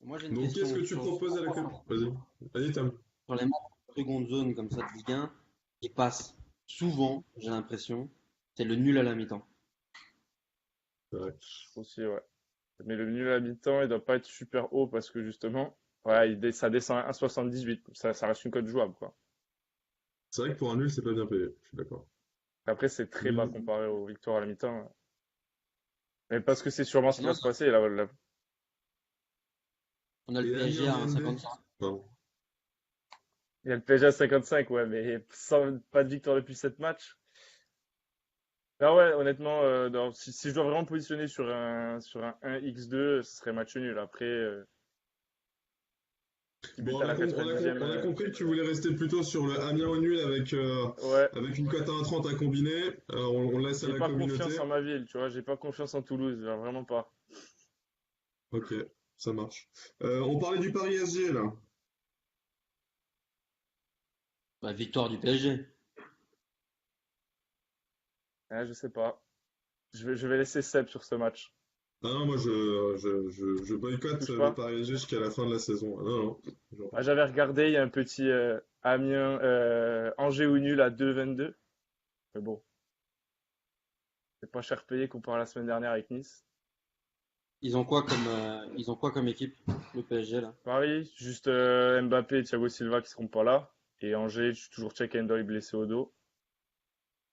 Moi, j'ai une Donc qu'est-ce que question tu proposes à la cote? Vas-y, vas-y Tom. sur les matchs de seconde zone comme ça de Ligue 1 qui passent souvent, j'ai l'impression, c'est le nul à la mi-temps. Ouais. Aussi, ouais. Mais le nul à la mi-temps, il doit pas être super haut parce que justement, ouais, ça descend à 1,78. Ça reste une cote jouable, quoi. C'est vrai que pour un nul, c'est pas bien payé, je suis d'accord. Après, c'est très bas Nul. comparé aux victoires à la mi-temps. Mais parce que c'est sûrement ce qui Sinon, va se passer, là. on a le Et PSG Amiens à BNB? 1,55. Pardon. Il y a le PSG à 55, ouais, mais pas de victoire depuis 7 matchs. Ah ouais, honnêtement, non, si je dois vraiment me positionner sur un 1x2, ce serait match nul. Après, petit but Bon, à la 92e. on a compris que tu voulais rester plutôt sur le Amiens au nul Ouais, avec une cote à 1,30 à combiner. On laisse à j'ai la pas communauté. confiance en ma ville, tu vois, j'ai pas confiance en Toulouse, genre, vraiment pas. Ok, ça marche. On parlait du Paris SG là. Bah, victoire du PSG. Je sais pas. Je vais laisser Seb sur ce match. Ah non, moi je boycotte Touche le pas. Paris SG jusqu'à la fin de la saison. Ah non, non. Genre, Ah, j'avais regardé, il y a un petit Amiens, Angers ou nul à 2,22. Mais bon, c'est pas cher payé comparé à la semaine dernière avec Nice. Ils ont quoi comme équipe, le PSG là? Paris, juste Mbappé et Thiago Silva qui seront pas là. Et Angers, je suis toujours check Endoy blessé au dos.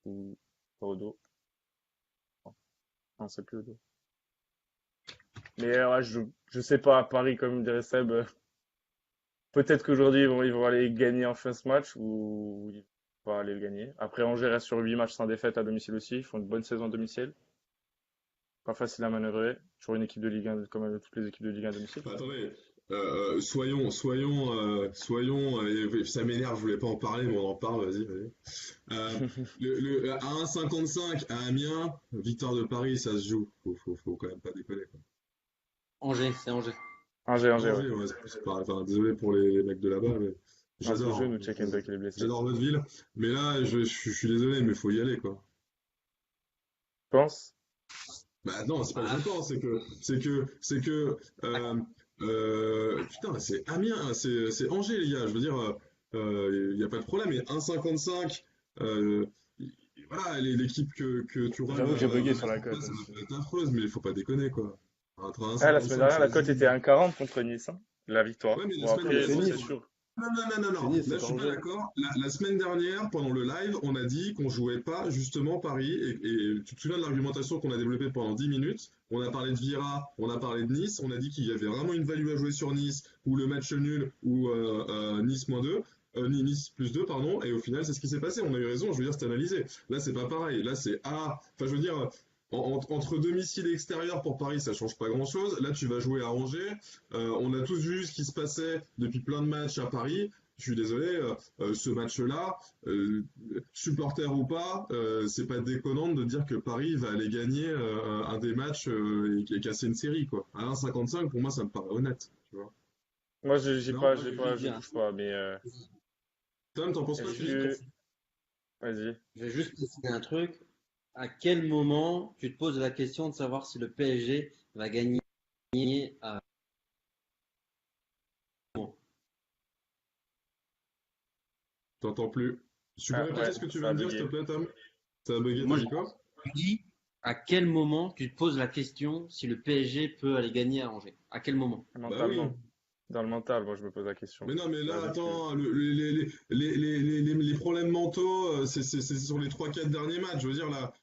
Ou pas au dos. Non, c'est plus au dos. Mais ouais, je sais pas, à Paris, comme dirait Seb, peut-être qu'aujourd'hui ils vont aller gagner enfin ce match ou ils vont pas aller le gagner. Après, Angers reste sur 8 matchs sans défaite à domicile aussi. Ils font une bonne saison à domicile. Pas facile à manœuvrer. Toujours une équipe de Ligue 1, comme toutes les équipes de Ligue 1 à domicile. attendez, soyons, ça m'énerve, je voulais pas en parler, mais on en parle, vas-y, vas-y. À 1,55 à Amiens, victoire de Paris, ça se joue. Faut quand même pas déconner, quoi. Angers, c'est Angers. Angers, ouais. Angers, ouais, c'est pas, enfin, désolé pour les mecs de là-bas, mais Non, c'est le j'adore, jeu, hein. nous check Endoy qui est blessé. J'adore votre ville, mais là, je suis désolé, mais faut y aller, quoi. penses? Bah non, c'est pas que Ah, je pense, putain, c'est Amiens, c'est Angers, les gars. Je veux dire, il y a pas de problème. Et 1,55, euh, voilà, l'équipe que Thuram J'avoue que j'ai bugué va sur mettre la en cote place, ça aussi. va être affreuse, mais il faut pas déconner, quoi. Entre Ah, la semaine 1,55, dernière, ça la se cote joue. était 1,40 contre Nice, hein, la Ouais, victoire. mais la Bon, semaine Non, mais après, c'est dernière, bon, c'est Nice. sûr. non, non, non, non, C'est non. Nice, Là, c'est je pas suis pas Angers. d'accord. La semaine dernière, pendant le live, on a dit qu'on jouait pas justement Paris. Et tu te souviens de l'argumentation qu'on a développée pendant 10 minutes? On a parlé de Vira, on a parlé de Nice. On a dit qu'il y avait vraiment une value à jouer sur Nice, ou le match nul, ou Nice -2. Nice +2, pardon. Et au final, c'est ce qui s'est passé. On a eu raison. Je veux dire, c'est analysé. Là, c'est pas pareil. Là, c'est A. Enfin, je veux dire, entre domicile et extérieur pour Paris, ça change pas grand-chose. Là, tu vas jouer à Angers. On a tous vu ce qui se passait depuis plein de matchs à Paris. Je suis désolé, ce match-là, supporter ou pas, c'est pas déconnant de dire que Paris va aller gagner un des matchs et casser une série, quoi. À 1,55, pour moi, ça me paraît honnête, tu vois. Moi, Non? moi, je vais juste je dire, bouge pas, mais Tom, t'en penses quoi, est-ce tu dis? que, vas-y. je vais juste préciser un truc. À quel moment tu te poses la question de savoir si le PSG va gagner à T'entends plus. Tu peux Ah, répéter ouais, ce que tu ça viens a de dire, s'il te bugué. plaît, Tom? Ça a bugué, t'as Moi, je dit quoi? dis à quel moment tu te poses la question si le PSG peut aller gagner à Angers? À quel moment? Bah oui. Mentalement. Dans le mental, moi, je me pose la question. Mais non, mais là, J'avoue que, attends, les problèmes mentaux, c'est sur les 3-4 derniers matchs. Je veux dire, là,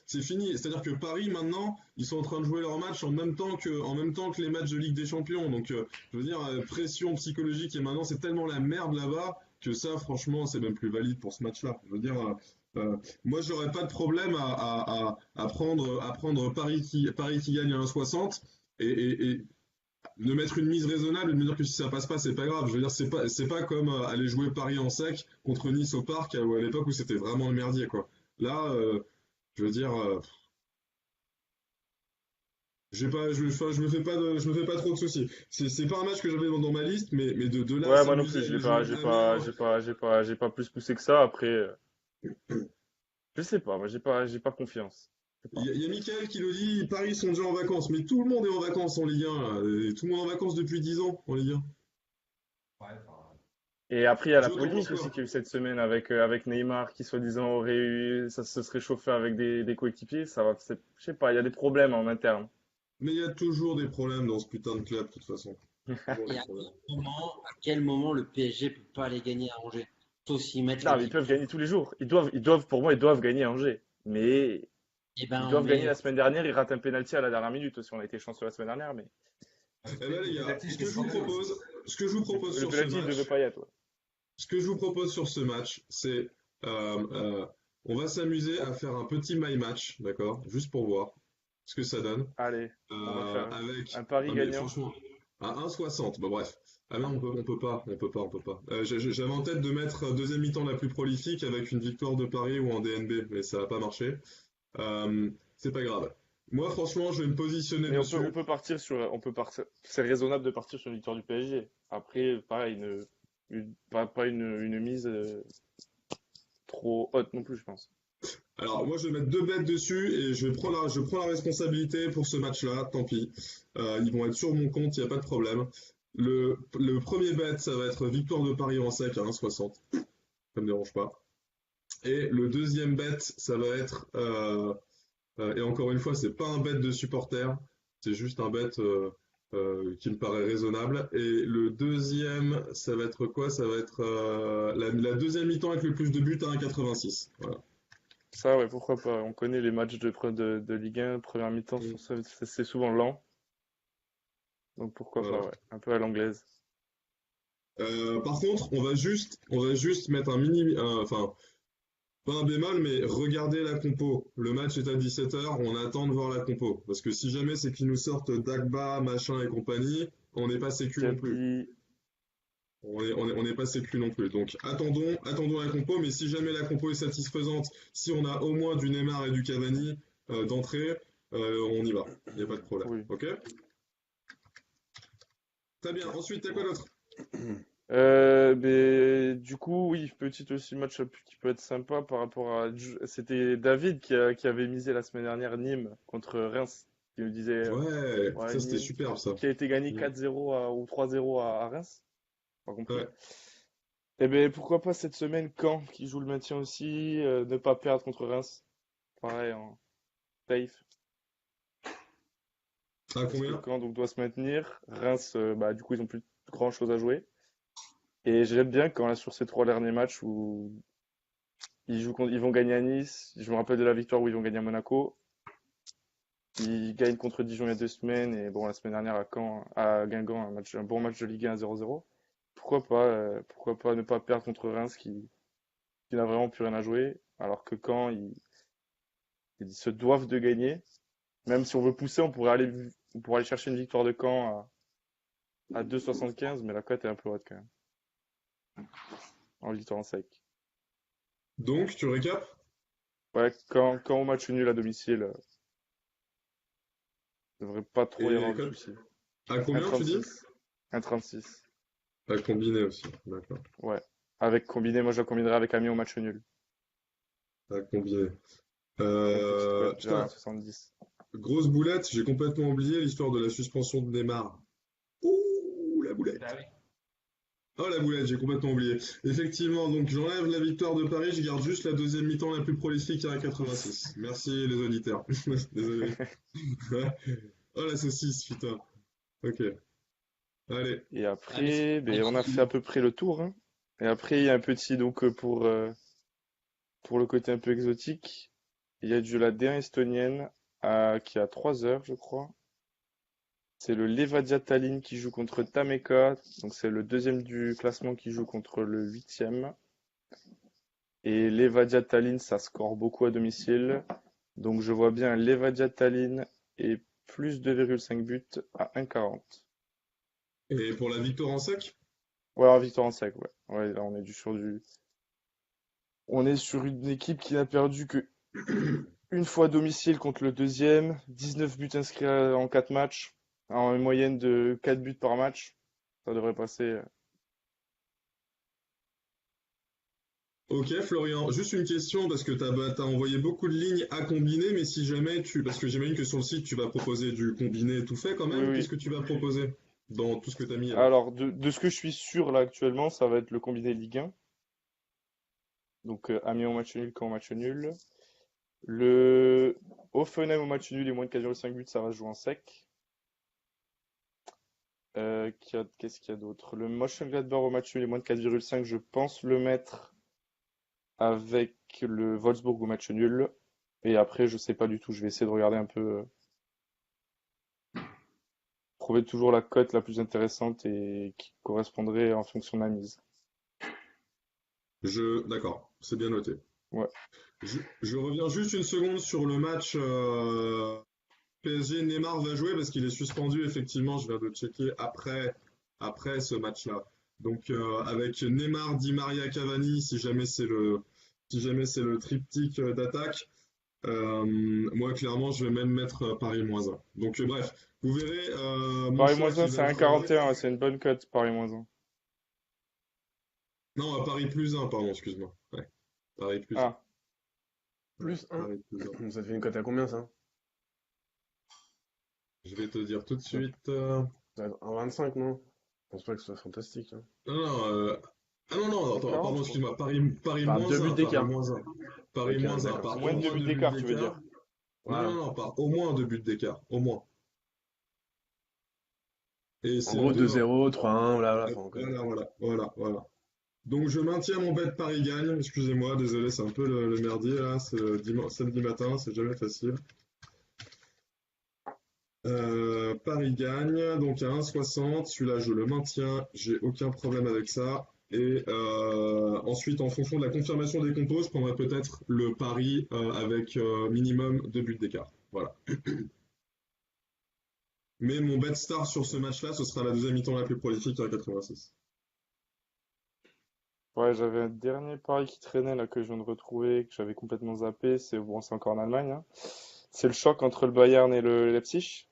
c'est fini. C'est-à-dire que Paris, maintenant, ils sont en train de jouer leur match en même temps que les matchs de Ligue des Champions. Donc, je veux dire, pression psychologique, et maintenant, c'est tellement la merde là-bas que ça, franchement, c'est même plus valide pour ce match-là. Je veux dire, moi, j'aurais pas de problème à prendre Paris qui gagne à 1,60 et de mettre une mise raisonnable et de me dire que si ça passe pas, c'est pas grave. Je veux dire, c'est pas comme aller jouer Paris en sec contre Nice au parc ou à l'époque où c'était vraiment le merdier, quoi. Là, je veux dire, enfin, je me fais pas trop de soucis. C'est pas un match que j'avais dans ma liste, mais de là à ouais, moi non s'amuser plus, à aller jouer Amiens. j'ai pas plus poussé que ça. Après, je sais pas, moi, j'ai pas confiance. Je sais Il pas. y a Mickaël qui nous dit Paris sont déjà en vacances, mais tout le monde est en vacances en Ligue 1, là. Et tout le monde est en vacances depuis 10 ans en Ligue 1. Ouais, enfin, Et après, il y a la Joe, t'en penses polémique aussi quoi? qu'il y a eu cette semaine avec Neymar qui soi-disant aurait eu, ça se serait chauffé avec des coéquipiers. Je sais pas, il y a des problèmes en interne. Mais il y a toujours des problèmes dans ce putain de club, de toute façon. Toujours des Et problèmes. à quel moment le PSG peut pas aller gagner à Angers? Sauf s'ils mettent Non, mais ils l'équipe. peuvent gagner tous les jours. Pour moi, ils doivent gagner à Angers. Mais Eh ils ben, doivent gagner mais la semaine dernière. Ils ratent un penalty à la dernière minute aussi. On a été chanceux la semaine dernière, mais le, Eh ben les le gars, penalty ce était que je vous scandaleux aussi. propose, ce que je vous propose le sur ce penalty, il devait match, pas y être. Ouais. ce que je vous propose sur ce match, c'est on va s'amuser à faire un petit my match, d'accord? Juste pour voir ce que ça donne. Allez, on va faire Avec, un pari ah mais gagnant. franchement, à 1,60, bah bref. Ah non, on peut pas. J'avais en tête de mettre deuxième mi-temps la plus prolifique avec une victoire de Paris ou en DNB, mais ça n'a pas marché. C'est pas grave. Moi, franchement, je vais me positionner Mais dessus. c'est raisonnable de partir sur une victoire du PSG. Après, pareil, pas une mise trop haute non plus, je pense. Alors, moi, je vais mettre deux bêtes dessus et je prends la responsabilité pour ce match-là, tant pis. Ils vont être sur mon compte, il n'y a pas de problème. Le premier bet, ça va être victoire de Paris en sec à 1,60. Ça me dérange pas. Et le deuxième bet, ça va être, et encore une fois, c'est pas un bet de supporter, c'est juste un bet qui me paraît raisonnable. Et le deuxième, ça va être quoi? Ça va être la deuxième mi-temps avec le plus de buts à 1,86. Voilà. Ça, ouais, pourquoi pas. On connaît les matchs de Ligue 1, première mi-temps, Mm. c'est souvent lent. Donc pourquoi pas, Voilà. ouais. Un peu à l'anglaise. Par contre, on va juste mettre enfin, pas un bémol, mais regardez la compo. Le match est à 17h, on attend de voir la compo. Parce que si jamais c'est qu'ils nous sortent Dagba, machin et compagnie, on n'est pas sécu non plus. Diaby, On n'est pas sécu non plus. Donc attendons la compo, mais si jamais la compo est satisfaisante, si on a au moins du Neymar et du Cavani d'entrée, on y va. Il n'y a pas de problème. oui. Ok? Très bien. Ensuite, t'as quoi d'autre? Mais, du coup, oui, petit aussi match qui peut être sympa par rapport à. C'était David qui avait misé la semaine dernière Nîmes contre Reims. Qui nous disait Ouais, ouais, ça c'était Nîmes superbe ça. qui a été gagné Mm. 4-0 ou 3-0 à Reims. Pas compris. Ouais. Eh bien, pourquoi pas cette semaine Caen qui joue le maintien aussi, ne pas perdre contre Reims. Pareil, en safe. À Parce que combien? Caen donc, doit se maintenir. Reims, bah, du coup, ils ont plus grand chose à jouer. Et j'aime bien quand là, sur ces 3 derniers matchs où ils vont gagner à Nice. Je me rappelle de la victoire où ils ont gagné à Monaco. Ils gagnent contre Dijon il y a 2 semaines. Et bon, la semaine dernière à Caen, à Guingamp, un bon match de Ligue 1 à 0-0. Pourquoi pas ne pas perdre contre Reims qui n'a vraiment plus rien à jouer. Alors que Caen, ils se doivent de gagner. Même si on veut pousser, on pourrait aller chercher une victoire de Caen à 2,75, mais la cote est un peu haute quand même. En victoire en sec. Donc, tu récapes? Ouais, quand au match nul à domicile, devrait pas trop y Et avoir de soucis. à combien tu dis? 1,36. 1,36. À combiner aussi, d'accord. Ouais. Avec combiné, moi je la combinerais avec Amiens au match nul. À combiner. Une petite cote déjà à Putain, 1,70. grosse boulette, j'ai complètement oublié l'histoire de la suspension de Neymar. Ouh, la boulette. Ah oui. Oh la boulette, j'ai complètement oublié. Effectivement, donc j'enlève la victoire de Paris, je garde juste la deuxième mi-temps la plus prolifique à 86. Merci les auditeurs. Désolé. Oh la saucisse, putain. Ok. Allez. Et Allez, c'est après, ben, on a fait parti. à peu près le tour, hein. Et après, il y a un petit, donc pour le côté un peu exotique, il y a la D1 estonienne qui est à 3 heures, je crois. C'est le Levadia Tallinn qui joue contre Tammeka. Donc c'est le deuxième du classement qui joue contre le huitième. Et Levadia Tallinn, ça score beaucoup à domicile. Donc je vois bien Levadia Tallinn et plus 2,5 buts à 1,40. Et pour la victoire en sec? Ouais, alors victoire en sec, ouais. Ouais, là on est sur une équipe qui n'a perdu que une fois à domicile contre le deuxième. 19 buts inscrits en 4 matchs. En une moyenne de 4 buts par match. Ça devrait passer. Ok, Florian, juste une question parce que t'as envoyé beaucoup de lignes à combiner, mais si jamais parce que j'imagine que sur le site tu vas proposer du combiné tout fait quand Oui, même, qu'est-ce oui. que tu vas proposer dans tout ce que t'as mis là? Alors, de ce que je suis sûr là actuellement, ça va être le combiné Ligue 1. Donc, Amiens au match nul, Caen au match nul. Le Offenheim au match nul et moins de 4,5 buts, ça va se jouer en sec. Qu'est-ce qu'il y a d'autre? Le Mönchengladbach au match nul et moins de 4,5, je pense le mettre avec le Wolfsburg au match nul. Et après, je sais pas du tout. Je vais essayer de regarder un peu, trouver toujours la cote la plus intéressante et qui correspondrait en fonction de ma mise. D'accord, c'est bien noté. Ouais. Je reviens juste une seconde sur le match PSG. Neymar va jouer parce qu'il est suspendu, effectivement, je viens de checker après ce match-là. Donc avec Neymar, Di Maria, Cavani, si jamais c'est le triptyque d'attaque, moi clairement je vais même mettre Paris -1. Donc bref, vous verrez mon Paris choix moins 1, qui c'est va être vrai. 1,41, c'est une bonne cote, Paris moins 1. Non, Paris +1, pardon, excuse-moi. Ouais, Paris +1. Ah, Ouais, Plus un. Paris +1. Ça te fait une cote à combien ça? Je vais te dire tout de Ça suite. doit être 1,25, non? Je pense pas que ce soit fantastique, hein. Non, non, ah non, non, attends, 1,40 pardon, je crois. excuse-moi. Paris Par deux moins buts 1, Paris d'écart. moins 1. Paris Ok, moins 1, d'accord. par au Moins de 2 moins buts 2 buts d'écart, tu veux d'écart. dire. Non, non, Voilà. non, par au moins 2 buts d'écart. Au moins. Et En c'est le gros, 2-1. 2-0, 3-1, voilà, enfin, on connaît. Voilà. Donc je maintiens mon bet Paris gagne. Excusez-moi, désolé, c'est un peu le merdier là. C'est le samedi matin, c'est jamais facile. Paris gagne, donc à 1,60. Celui-là, je le maintiens. J'ai aucun problème avec ça. Et ensuite, en fonction de la confirmation des compos, je prendrai peut-être le pari avec minimum 2 buts d'écart. Voilà. Mais mon bet star sur ce match-là, ce sera la deuxième mi-temps la plus prolifique à 86. Ouais, j'avais un dernier pari qui traînait là que je viens de retrouver, que j'avais complètement zappé. C'est bon, c'est encore en Allemagne, hein. C'est le choc entre le Bayern et le Leipzig.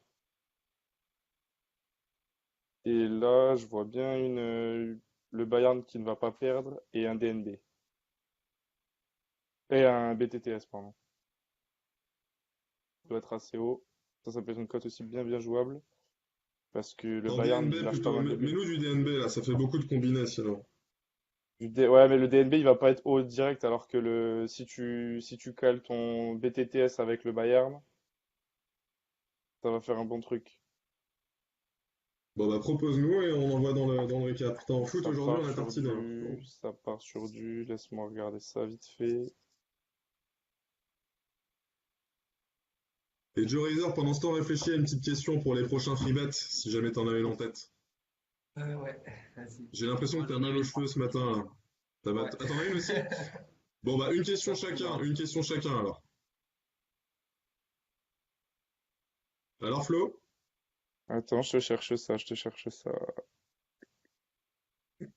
Et là, je vois bien le Bayern qui ne va pas perdre et un DNB. Et un BTTS, pardon. Ça doit être assez haut. Ça peut être une cote aussi bien jouable. Parce que le En Bayern, DNB il lâche pas plutôt. mal de buts. Mets-nous du DNB là, ça fait beaucoup de combinés sinon. Ouais, mais le DNB, il va pas être haut direct, alors que si tu cales ton BTTS avec le Bayern, ça va faire un bon truc. Bon bah propose-nous et on envoie dans le récap. Putain, en foot Ça aujourd'hui part on a sur tartiné, hein. ça part sur laisse-moi regarder ça vite fait. Et Joe Razor, pendant ce temps, réfléchis à une petite question pour les prochains free bets, si jamais t'en as une en tête. Ouais, vas-y. J'ai l'impression Moi, que t'as j'en ai mal aux une. cheveux ce matin là. Ouais. T'en as une aussi? Bon bah une question chacun alors. Alors Flo? Attends, je te cherche ça.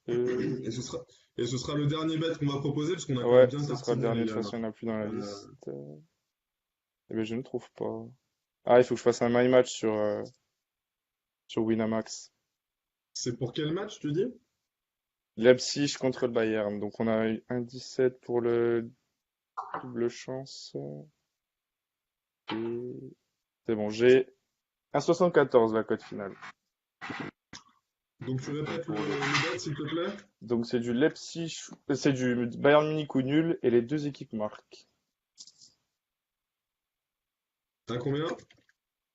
Euh, Et ce sera, et ce sera le dernier bet qu'on va proposer parce qu'on a quand même Ouais, bien ce sera le tartiné dernier, les de toute gars. façon, il n'y en a plus dans la Euh, liste. Eh ben, je ne trouve pas. Ah, il faut que je fasse un my match sur Winamax. c'est pour quel match tu dis? Leipzig contre le Bayern. Donc on a eu 1,17 pour le double chance. Et c'est bon, j'ai 1,74 la cote finale. Donc tu répètes Pour le bet s'il te plaît? Donc c'est du Leipzig, c'est du Bayern Munich ou nul et les deux équipes marquent. À combien?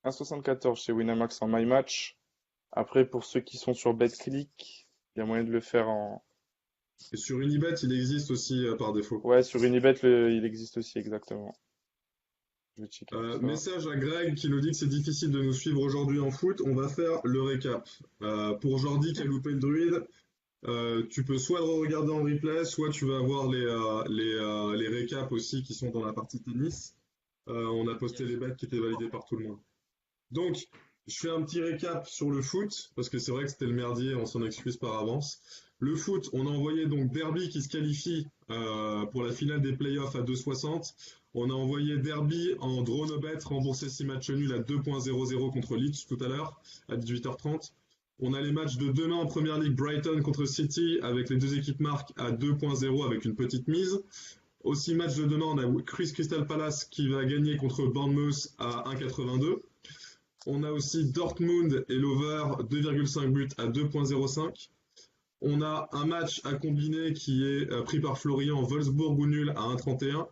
1,74 chez Winamax en my match. Après pour ceux qui sont sur BetClick, il y a moyen de le faire en. Et sur Unibet, il existe aussi par défaut. Ouais, sur Unibet, il existe aussi exactement. Je vais checker tout ça. Message à Greg qui nous dit que c'est difficile de nous suivre aujourd'hui en foot. On va faire le récap. Pour Jordi qui a loupé le druide, tu peux soit le regarder en replay, soit tu vas avoir les récaps aussi qui sont dans la partie tennis. On a posté les bêtes qui étaient validées par tout le monde. Donc, je fais un petit récap sur le foot, parce que c'est vrai que c'était le merdier, on s'en excuse par avance. Le foot, on a envoyé donc Derby qui se qualifie pour la finale des playoffs à 2,60. On a envoyé Derby en draw no bet, remboursé 6 matchs nuls à 2,00 contre Leeds tout à l'heure, à 18h30. On a les matchs de demain en Première Ligue, Brighton contre City, avec les deux équipes marques à 2,0 avec une petite mise. Aussi, match de demain, on a Crystal Palace qui va gagner contre Bournemouth à 1,82. On a aussi Dortmund et l'over 2,5 buts à 2,05. On a un match à combiner qui est pris par Florian, Wolfsburg ou nul à 1,31.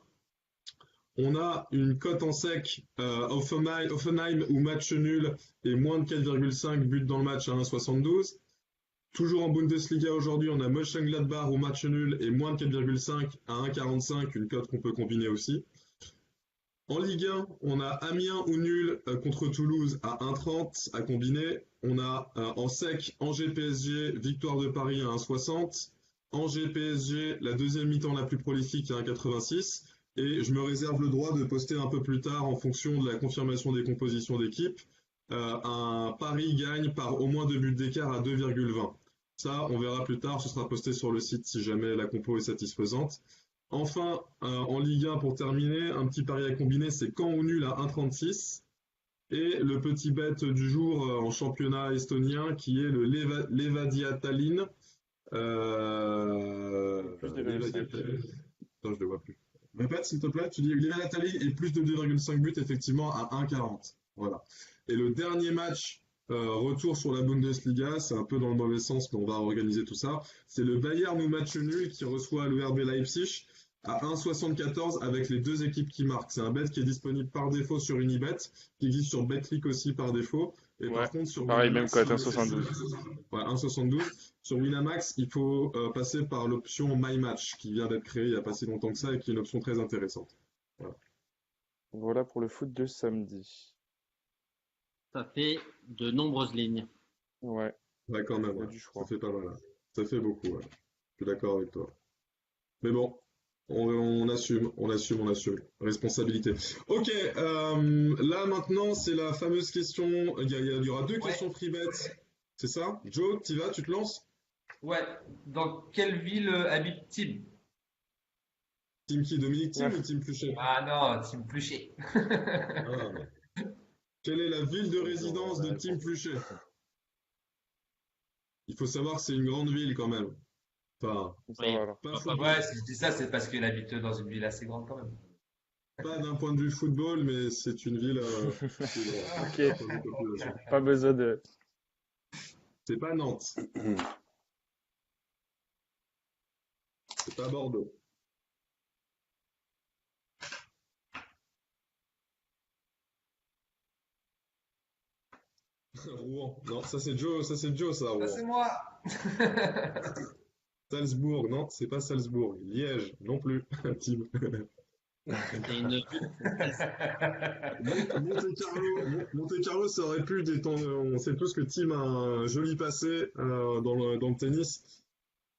On a une cote en sec, Offenheim ou match nul et moins de 4,5 buts dans le match à 1,72. Toujours en Bundesliga aujourd'hui, on a Mönchengladbach ou match nul et moins de 4,5 à 1,45, une cote qu'on peut combiner aussi. En Ligue 1, on a Amiens ou nul contre Toulouse à 1,30 à combiner. On a en sec Angers PSG, victoire de Paris à 1,60. Angers PSG, la deuxième mi-temps la plus prolifique à 1,86. Et je me réserve le droit de poster un peu plus tard, en fonction de la confirmation des compositions d'équipe, un Paris gagne par au moins 2 buts d'écart à 2,20. Ça, on verra plus tard, ce sera posté sur le site si jamais la compo est satisfaisante. Enfin, en Ligue 1, pour terminer, un petit pari à combiner, c'est Caen ou nul à 1,36. Et le petit bet du jour en championnat estonien, qui est le Levadia Tallinn. Plus de 2,5. Attends, je ne le vois plus. Répète, s'il te plaît, tu dis Levadia Tallinn et plus de 2,5 buts, effectivement, à 1,40. Voilà. Et le dernier match, retour sur la Bundesliga, c'est un peu dans le mauvais sens, mais on va organiser tout ça. C'est le Bayern ou match nul qui reçoit le RB Leipzig à 1,74 avec les deux équipes qui marquent. C'est un bet qui est disponible par défaut sur Unibet, qui existe sur Betclic aussi par défaut. Et Ouais, par contre, sur pareil, même Winamax, cote, 1,72. Ouais, 1,72. Sur Winamax, il faut passer par l'option My Match, qui vient d'être créée il n'y a pas si longtemps que ça et qui est une option très intéressante. Voilà. Voilà pour le foot de samedi. Ça fait de nombreuses lignes. Ouais, Ouais, quand même, il y a ouais. du Ça choix. fait pas mal, hein. Ça fait beaucoup, ouais. Je suis d'accord avec toi. Mais bon, on assume. Responsabilité. Ok, là maintenant, c'est la fameuse question. Il y aura deux Ouais, questions free bet. C'est ça? Joe, t'y vas, tu te lances? ouais. Dans quelle ville habite Tim? Team qui? Dominique Team ou Team Pluchet? Ah non, Tim Pluchet. Ah, non. Quelle est la ville de résidence de Team Pluchet? Il faut savoir que c'est une grande ville quand même. Enfin, Ça Oui. va alors. pas Pas football. Ouais, si je dis ça, c'est parce qu'il habite dans une ville assez grande quand même. Pas d'un point de vue football, mais c'est une ville qui est Ok, d'un point de vue population. pas besoin de. C'est pas Nantes, c'est pas Bordeaux. Rouen. Non, ça c'est Joe, ça, Ça, Rouen. c'est moi! Salzbourg, non, c'est pas Salzbourg. Liège, non plus. Tim. C'est une ville française. Monte-Carlo, ça aurait pu détendre. On sait tous que Tim a un joli passé dans le tennis.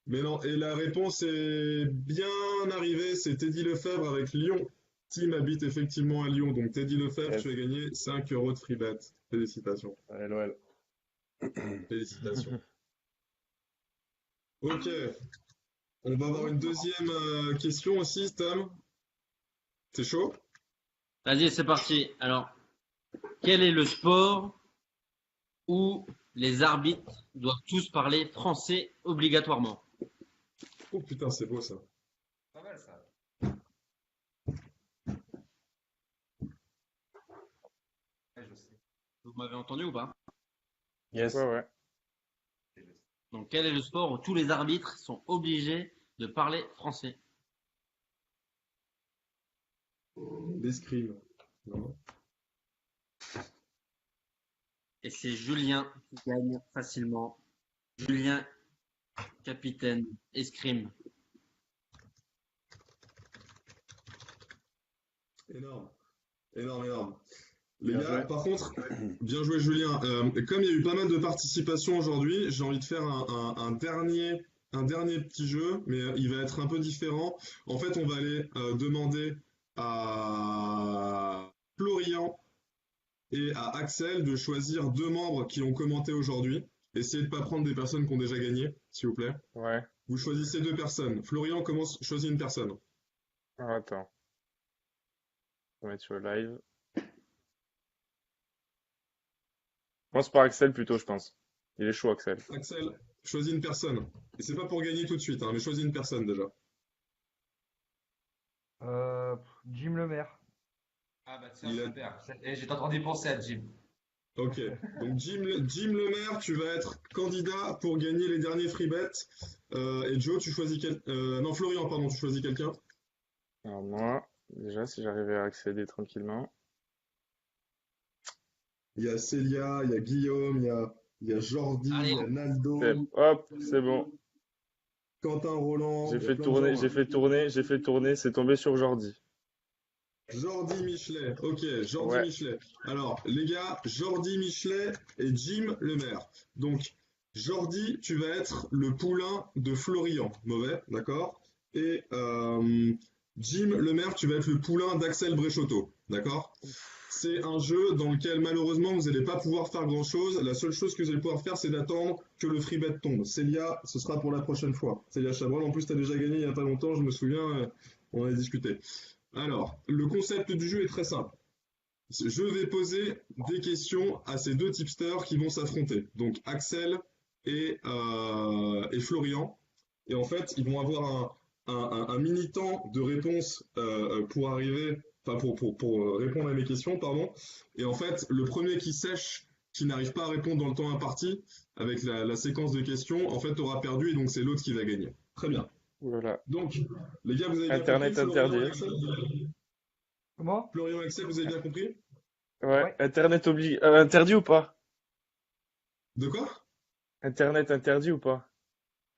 Mais non, et la réponse est bien arrivée, c'est Teddy Lefebvre avec Lyon. Tim habite effectivement à Lyon, donc Teddy Lefebvre, Yes. tu as gagné 5 euros de free bet. Félicitations. Ouais, LOL. Félicitations. Ok, on va avoir une deuxième question aussi, Tom. T'es chaud? Vas-y, c'est parti. Alors, quel est le sport où les arbitres doivent tous parler français obligatoirement? Oh putain, c'est beau ça. Pas mal ça. Ouais, je sais. Vous m'avez entendu ou pas? Yes. Ouais. Je sais. Donc, quel est le sport où tous les arbitres sont obligés de parler français? L'escrime. Non. Et c'est Julien qui gagne facilement. Julien, capitaine, escrime. Énorme. Énorme. Les Bien gars, joué. par contre, bien joué Julien. Comme il y a eu pas mal de participation aujourd'hui, j'ai envie de faire un dernier petit jeu, mais il va être un peu différent. En fait, on va aller demander à Florian et à Axel de choisir 2 membres qui ont commenté aujourd'hui. Essayez de ne pas prendre des personnes qui ont déjà gagné, s'il vous plaît. Ouais. Vous choisissez 2 personnes. Florian choisit une personne. Ah, attends. On va mettre sur le live. Commence par Axel plutôt, je pense. Il est chaud, Axel. Axel, choisis une personne. Et c'est pas pour gagner tout de suite, hein, mais choisis une personne déjà. Jim Lemaire. Ah bah tiens, Il a- super. Et j'étais en train d'y penser à Jim. Ok, donc Jim Lemaire, tu vas être candidat pour gagner les derniers free bets. Et Joe, tu choisis non, Florian, pardon, tu choisis quelqu'un. Alors moi, déjà, si j'arrivais à accéder tranquillement. Il y a Célia, il y a Guillaume, il y a Jordi, Allez. il y a Naldo, Hop, c'est bon. Quentin Roland. J'ai il y a fait plein de tourner, gens, j'ai hein. fait tourner, c'est tombé sur Jordi. Jordi Michelet, ok, Jordi Ouais. Michelet. Alors, les gars, Jordi Michelet et Jim Lemaire. Donc, Jordi, tu vas être le poulain de Florian, mauvais, d'accord? Et Jim Lemaire, tu vas être le poulain d'Axel Bréchotto, d'accord? C'est un jeu dans lequel malheureusement vous n'allez pas pouvoir faire grand-chose. La seule chose que vous allez pouvoir faire, c'est d'attendre que le free bet tombe. Célia, ce sera pour la prochaine fois. Célia Chabrol, en plus, tu as déjà gagné il n'y a pas longtemps, je me souviens, on a discuté. Alors, le concept du jeu est très simple. Je vais poser des questions à ces 2 tipsters qui vont s'affronter. Donc Axel et Florian. Et en fait, ils vont avoir un mini temps de réponse pour arriver, enfin pour répondre à mes questions, pardon. Et en fait, le premier qui sèche, qui n'arrive pas à répondre dans le temps imparti, avec la séquence de questions, en fait, aura perdu et donc c'est l'autre qui va gagner. Très bien. Voilà. Donc, les gars, vous avez bien Internet compris, Florian et interdit. Axel Comment? Florian et Axel, vous avez bien compris? Ouais. Ouais. Internet interdit ou pas? De quoi? Internet interdit ou pas?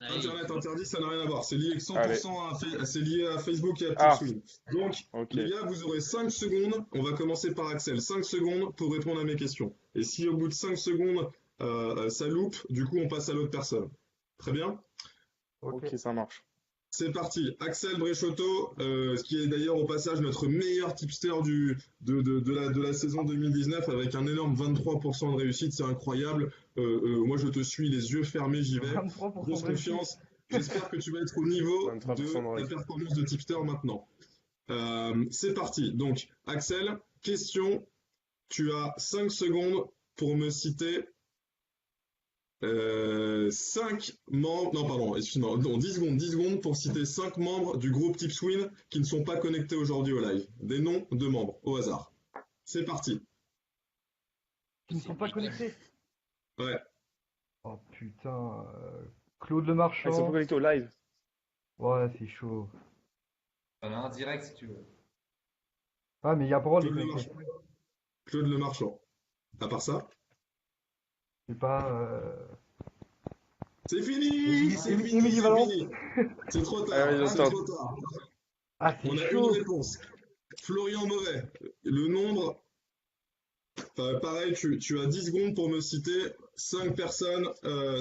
Allez. Internet interdit, ça n'a rien à voir. C'est lié 100% Allez. c'est lié à Facebook et à Ah. TeamSwing. Donc, Ok. les gars, vous aurez 5 secondes. On va commencer par Axel. 5 secondes pour répondre à mes questions. Et si au bout de 5 secondes, ça loupe, du coup, on passe à l'autre personne. Très bien? Ok. Ok, ça marche. C'est parti. Axel Bréchotto, qui est d'ailleurs au passage notre meilleur tipster de la saison 2019 avec un énorme 23% de réussite. C'est incroyable. Moi, je te suis les yeux fermés, j'y vais. 23% Grosse de réussite. confiance. J'espère que tu vas être au niveau 23% de de ta réussite. performance de tipster maintenant. C'est parti. Donc, Axel, question. Tu as 5 secondes pour me citer 5 membres, non pardon, excuse-moi, non, 10 secondes pour citer 5 membres du groupe Tipswin qui ne sont pas connectés aujourd'hui au live. Des noms de membres, au hasard. C'est parti. Qui ne sont pas connectés. Ouais, Oh putain. Claude Ah, ils sont pas Lemarchand. connectés au live. Ouais, c'est chaud. On a un direct si tu veux. Ah, mais il y a pas le droit de Claude les Lemarchand. connecter. Claude Lemarchand. À part ça, C'est pas. c'est fini, c'est fini, Émilie c'est Valence. fini. C'est trop Ah, tard, oui, c'est j'entends. trop tard. Ah, c'est On a une chaud. réponse. Florian Mauvais. Le nombre, pareil, tu as 10 secondes pour me citer 5 personnes,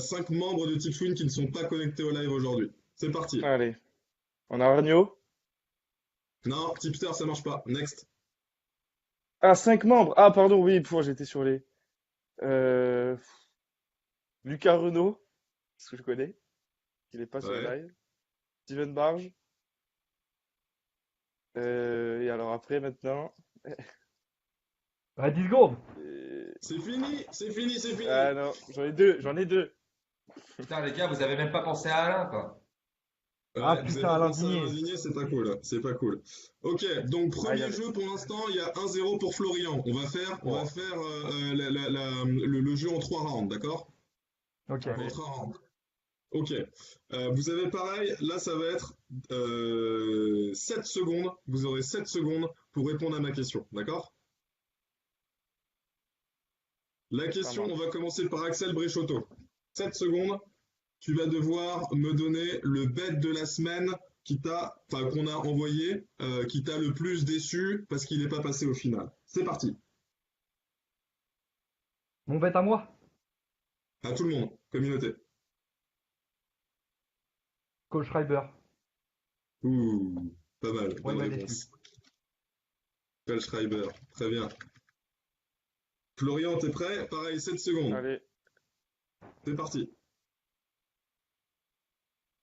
5 membres de Tipswin qui ne sont pas connectés au live aujourd'hui. C'est parti. Allez. On a Arnaud. Non, Tipster, ça marche pas. Next. Ah, 5 membres. Ah, pardon, oui, j'étais sur les. Euh, Lucas Renaud, parce que je connais. Il est pas sur le Ouais. live. Steven Barge. Et alors après, maintenant. Ah, 10 secondes. C'est fini, c'est fini, c'est fini. Ah non, j'en ai deux. Putain, les gars, vous avez même pas pensé à Alain, quoi. Ah, Ouais, vous putain, avez pas Alain pensé à Digné. Alain Digné, c'est pas cool. C'est pas cool. Ok, donc Ah, premier jeu pour l'instant, il y a 1-0 pour Florian. On va faire le jeu en 3 rounds, d'accord? Ok. En 3 rounds. Ok. Vous avez pareil, là ça va être 7 secondes. Vous aurez 7 secondes pour répondre à ma question, d'accord? La Ça question, on marche. va commencer par Axel Bréchotto. 7 secondes. Tu vas devoir me donner le bet de la semaine qu'on a envoyé, qui t'a le plus déçu parce qu'il n'est pas passé au final. C'est parti. Mon bête à moi. À tout le monde, communauté. Cole Schreiber. Ouh, pas mal, Ouais, il bonne m'a réponse. Paul Schreiber, très bien. Florian, t'es prêt? Pareil, 7 secondes. Allez. C'est parti.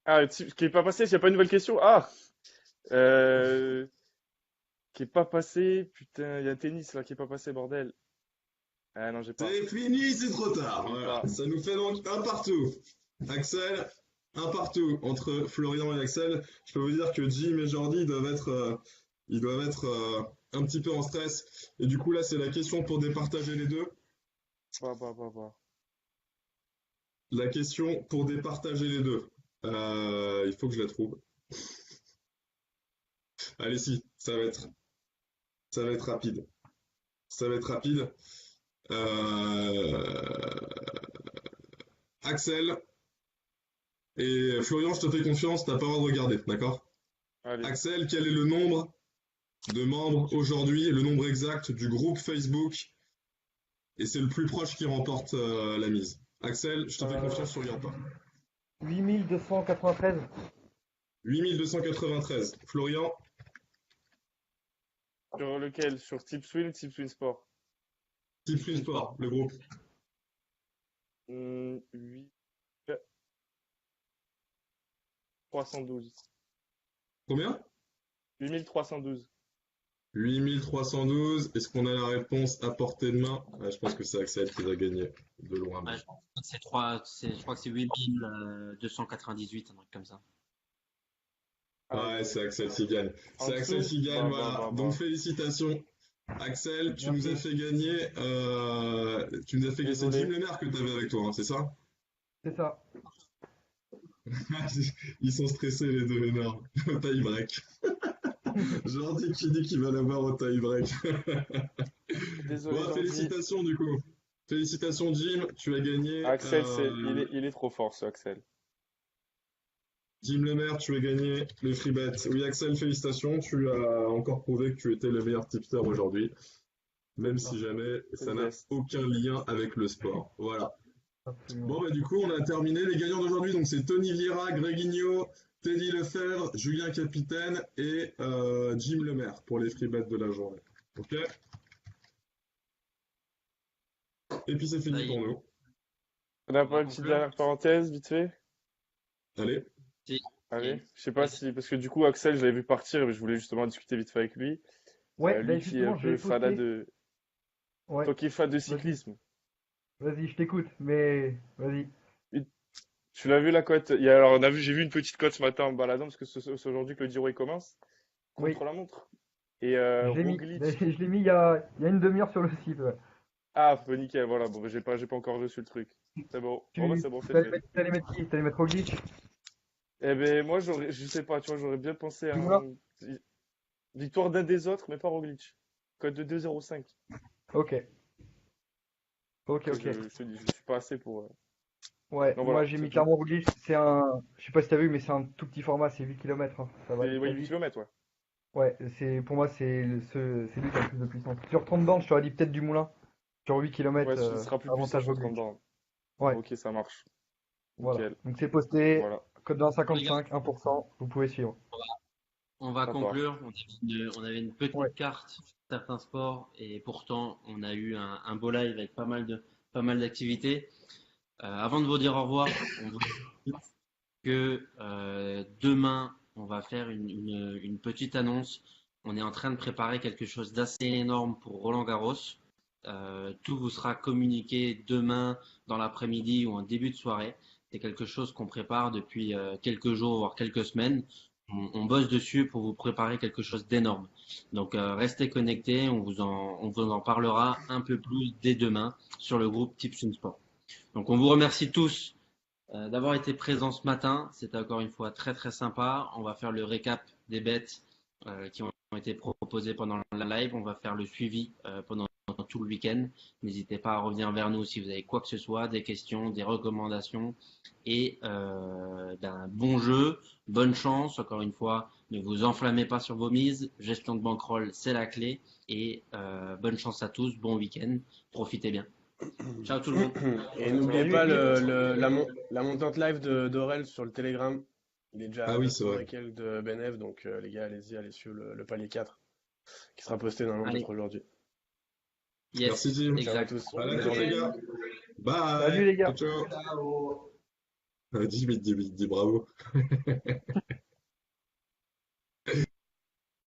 Ah, qui est pas passé, s'il n'y a pas une nouvelle question. Ah! Euh, Qui est pas passé. Putain, il y a tennis là qui est pas passé, bordel. Ah non, j'ai pas. C'est fini, c'est trop tard. J'ai Voilà. pas. Ça nous fait donc un partout. Axel, un partout entre Florian et Axel. Je peux vous dire que Jim et Jordi ils doivent être un petit peu en stress. Et du coup, là, c'est la question pour départager les deux. Bah. La question pour départager les deux. Il faut que je la trouve. Allez, si, ça va être rapide. Ça va être rapide. Euh, Axel et Florian, je te fais confiance, t'as pas le droit de regarder, d'accord? Allez. Axel, quel est le nombre de membres aujourd'hui, le nombre exact du groupe Facebook? Et c'est le plus proche qui remporte la mise. Axel, je te fais confiance, tu regardes pas. 8293. 8293. Florian, Sur lequel? Sur Tipswin Sport. Tipswin Sport, le groupe. 8 312. Combien? 8312. 8312. Est-ce qu'on a la réponse à portée de main? Ouais, je pense que c'est Axel qui va gagner de loin. Ouais, je crois que c'est 8298, un truc comme ça. Ouais, c'est Axel qui gagne. En C'est Axel dessous? qui gagne, Bah. voilà. Donc félicitations. Axel, tu nous as Merci. fait gagner. C'est Désolé. Jim Lemaire que tu avais avec toi, hein, c'est ça? C'est ça. Ils sont stressés les deux énormes. Au tie break. Jordi qui dit qu'il va l'avoir au tie break. Désolé, Bon, Jordi. félicitations du coup. Félicitations Jim, tu as gagné. Axel, il est trop fort, ce Axel. Jim Lemaire, tu as gagné le free bet. Oui, Axel, félicitations. Tu as encore prouvé que tu étais le meilleur tipster aujourd'hui. Même si jamais ça n'a Yes. aucun lien avec le sport. Voilà. Absolument. Bon, bah, du coup, on a terminé les gagnants d'aujourd'hui. Donc, c'est Tony Vieira, Gréguinho, Teddy Lefebvre, Julien Capitaine et Jim Lemaire pour les free bets de la journée. Ok? Et puis, c'est Ça fini y pour est. nous. On n'a On pas va une petite conclure. dernière parenthèse, vite fait? Allez. Si. Allez. Ok. Je sais pas si, parce que du coup, Axel, je l'avais vu partir, mais je voulais justement discuter vite fait avec lui. Ouais, Lui bah qui est un justement, je peu vais fada poster. de. Ouais, Toi qui es fan de cyclisme. vas-y, je t'écoute, mais vas-y. Tu l'as vu la cote? Alors, j'ai vu une petite cote ce matin en me baladant parce que c'est aujourd'hui que le Giro il commence Oui, contre la montre. Et je l'ai mis. Roglic. Je l'ai mis il y a une demi-heure sur le site. Ouais. Ah, bah, nickel, voilà. Bon, bah, j'ai pas encore reçu le truc. C'est bon. Bon, bah, c'est bon, c'est fait. T'allais mettre qui? T'allais mettre Roglic? Eh ben, moi, je sais pas, tu vois, j'aurais bien pensé à Dumoulin? victoire d'un des autres, mais pas Roglic. Cote de 2,05. Ok, ok, Après, ok. je te dis, je suis pas assez pour. Ouais, Non, moi voilà, j'ai c'est mis tout. clairement Roglic. Je sais pas si t'as vu, mais c'est un tout petit format, c'est 8 km. Ça va aller C'est très 8 vite. km, ouais. Ouais, pour moi, c'est lui qui a le plus de puissance. Sur 30 bornes, je t'aurais dit peut-être Dumoulin. Sur 8 Ouais, km, ce sera plus puissant avantage sur 30 Roglic. bornes. Ouais, Ok, ça marche. voilà. Nickel. Donc c'est posté, Voilà. code Les gars, 1,55, 1%, vous pouvez suivre. on va Ça part. conclure. On avait une Ouais. petite carte sur certains sports et pourtant on a eu un beau live avec pas mal d'activités. Avant de vous dire au revoir, on vous dit que demain on va faire une petite annonce. On est en train de préparer quelque chose d'assez énorme pour Roland Garros. Tout vous sera communiqué demain dans l'après-midi ou en début de soirée. C'est quelque chose qu'on prépare depuis quelques jours, voire quelques semaines. On bosse dessus pour vous préparer quelque chose d'énorme. Donc restez connectés, on vous en parlera un peu plus dès demain sur le groupe Tips Sport. Donc on vous remercie tous d'avoir été présents ce matin. C'était encore une fois très très sympa. On va faire le récap des bêtes qui ont été proposées pendant la live. On va faire le suivi pendant tout le week-end. N'hésitez pas à revenir vers nous si vous avez quoi que ce soit, des questions, des recommandations et d'un bon jeu, bonne chance. Encore une fois, ne vous enflammez pas sur vos mises. Gestion de bankroll, c'est la clé. Et bonne chance à tous, bon week-end. Profitez bien. Ciao tout le monde. Et n'oubliez Salut pas l'équipe. la montante live d'Aurel sur le Telegram. Il est déjà Ah à oui, c'est 900 vrai. et quelques de BNF, donc les gars, allez suivre le palier 4 qui sera posté normalement Allez, peut-être aujourd'hui. Merci, yes, Tim. Ciao à exact. tous, À la bonne tête, les journée. gars. Salut Bye. les gars. Ciao, ciao. Ciao. Dis bravo.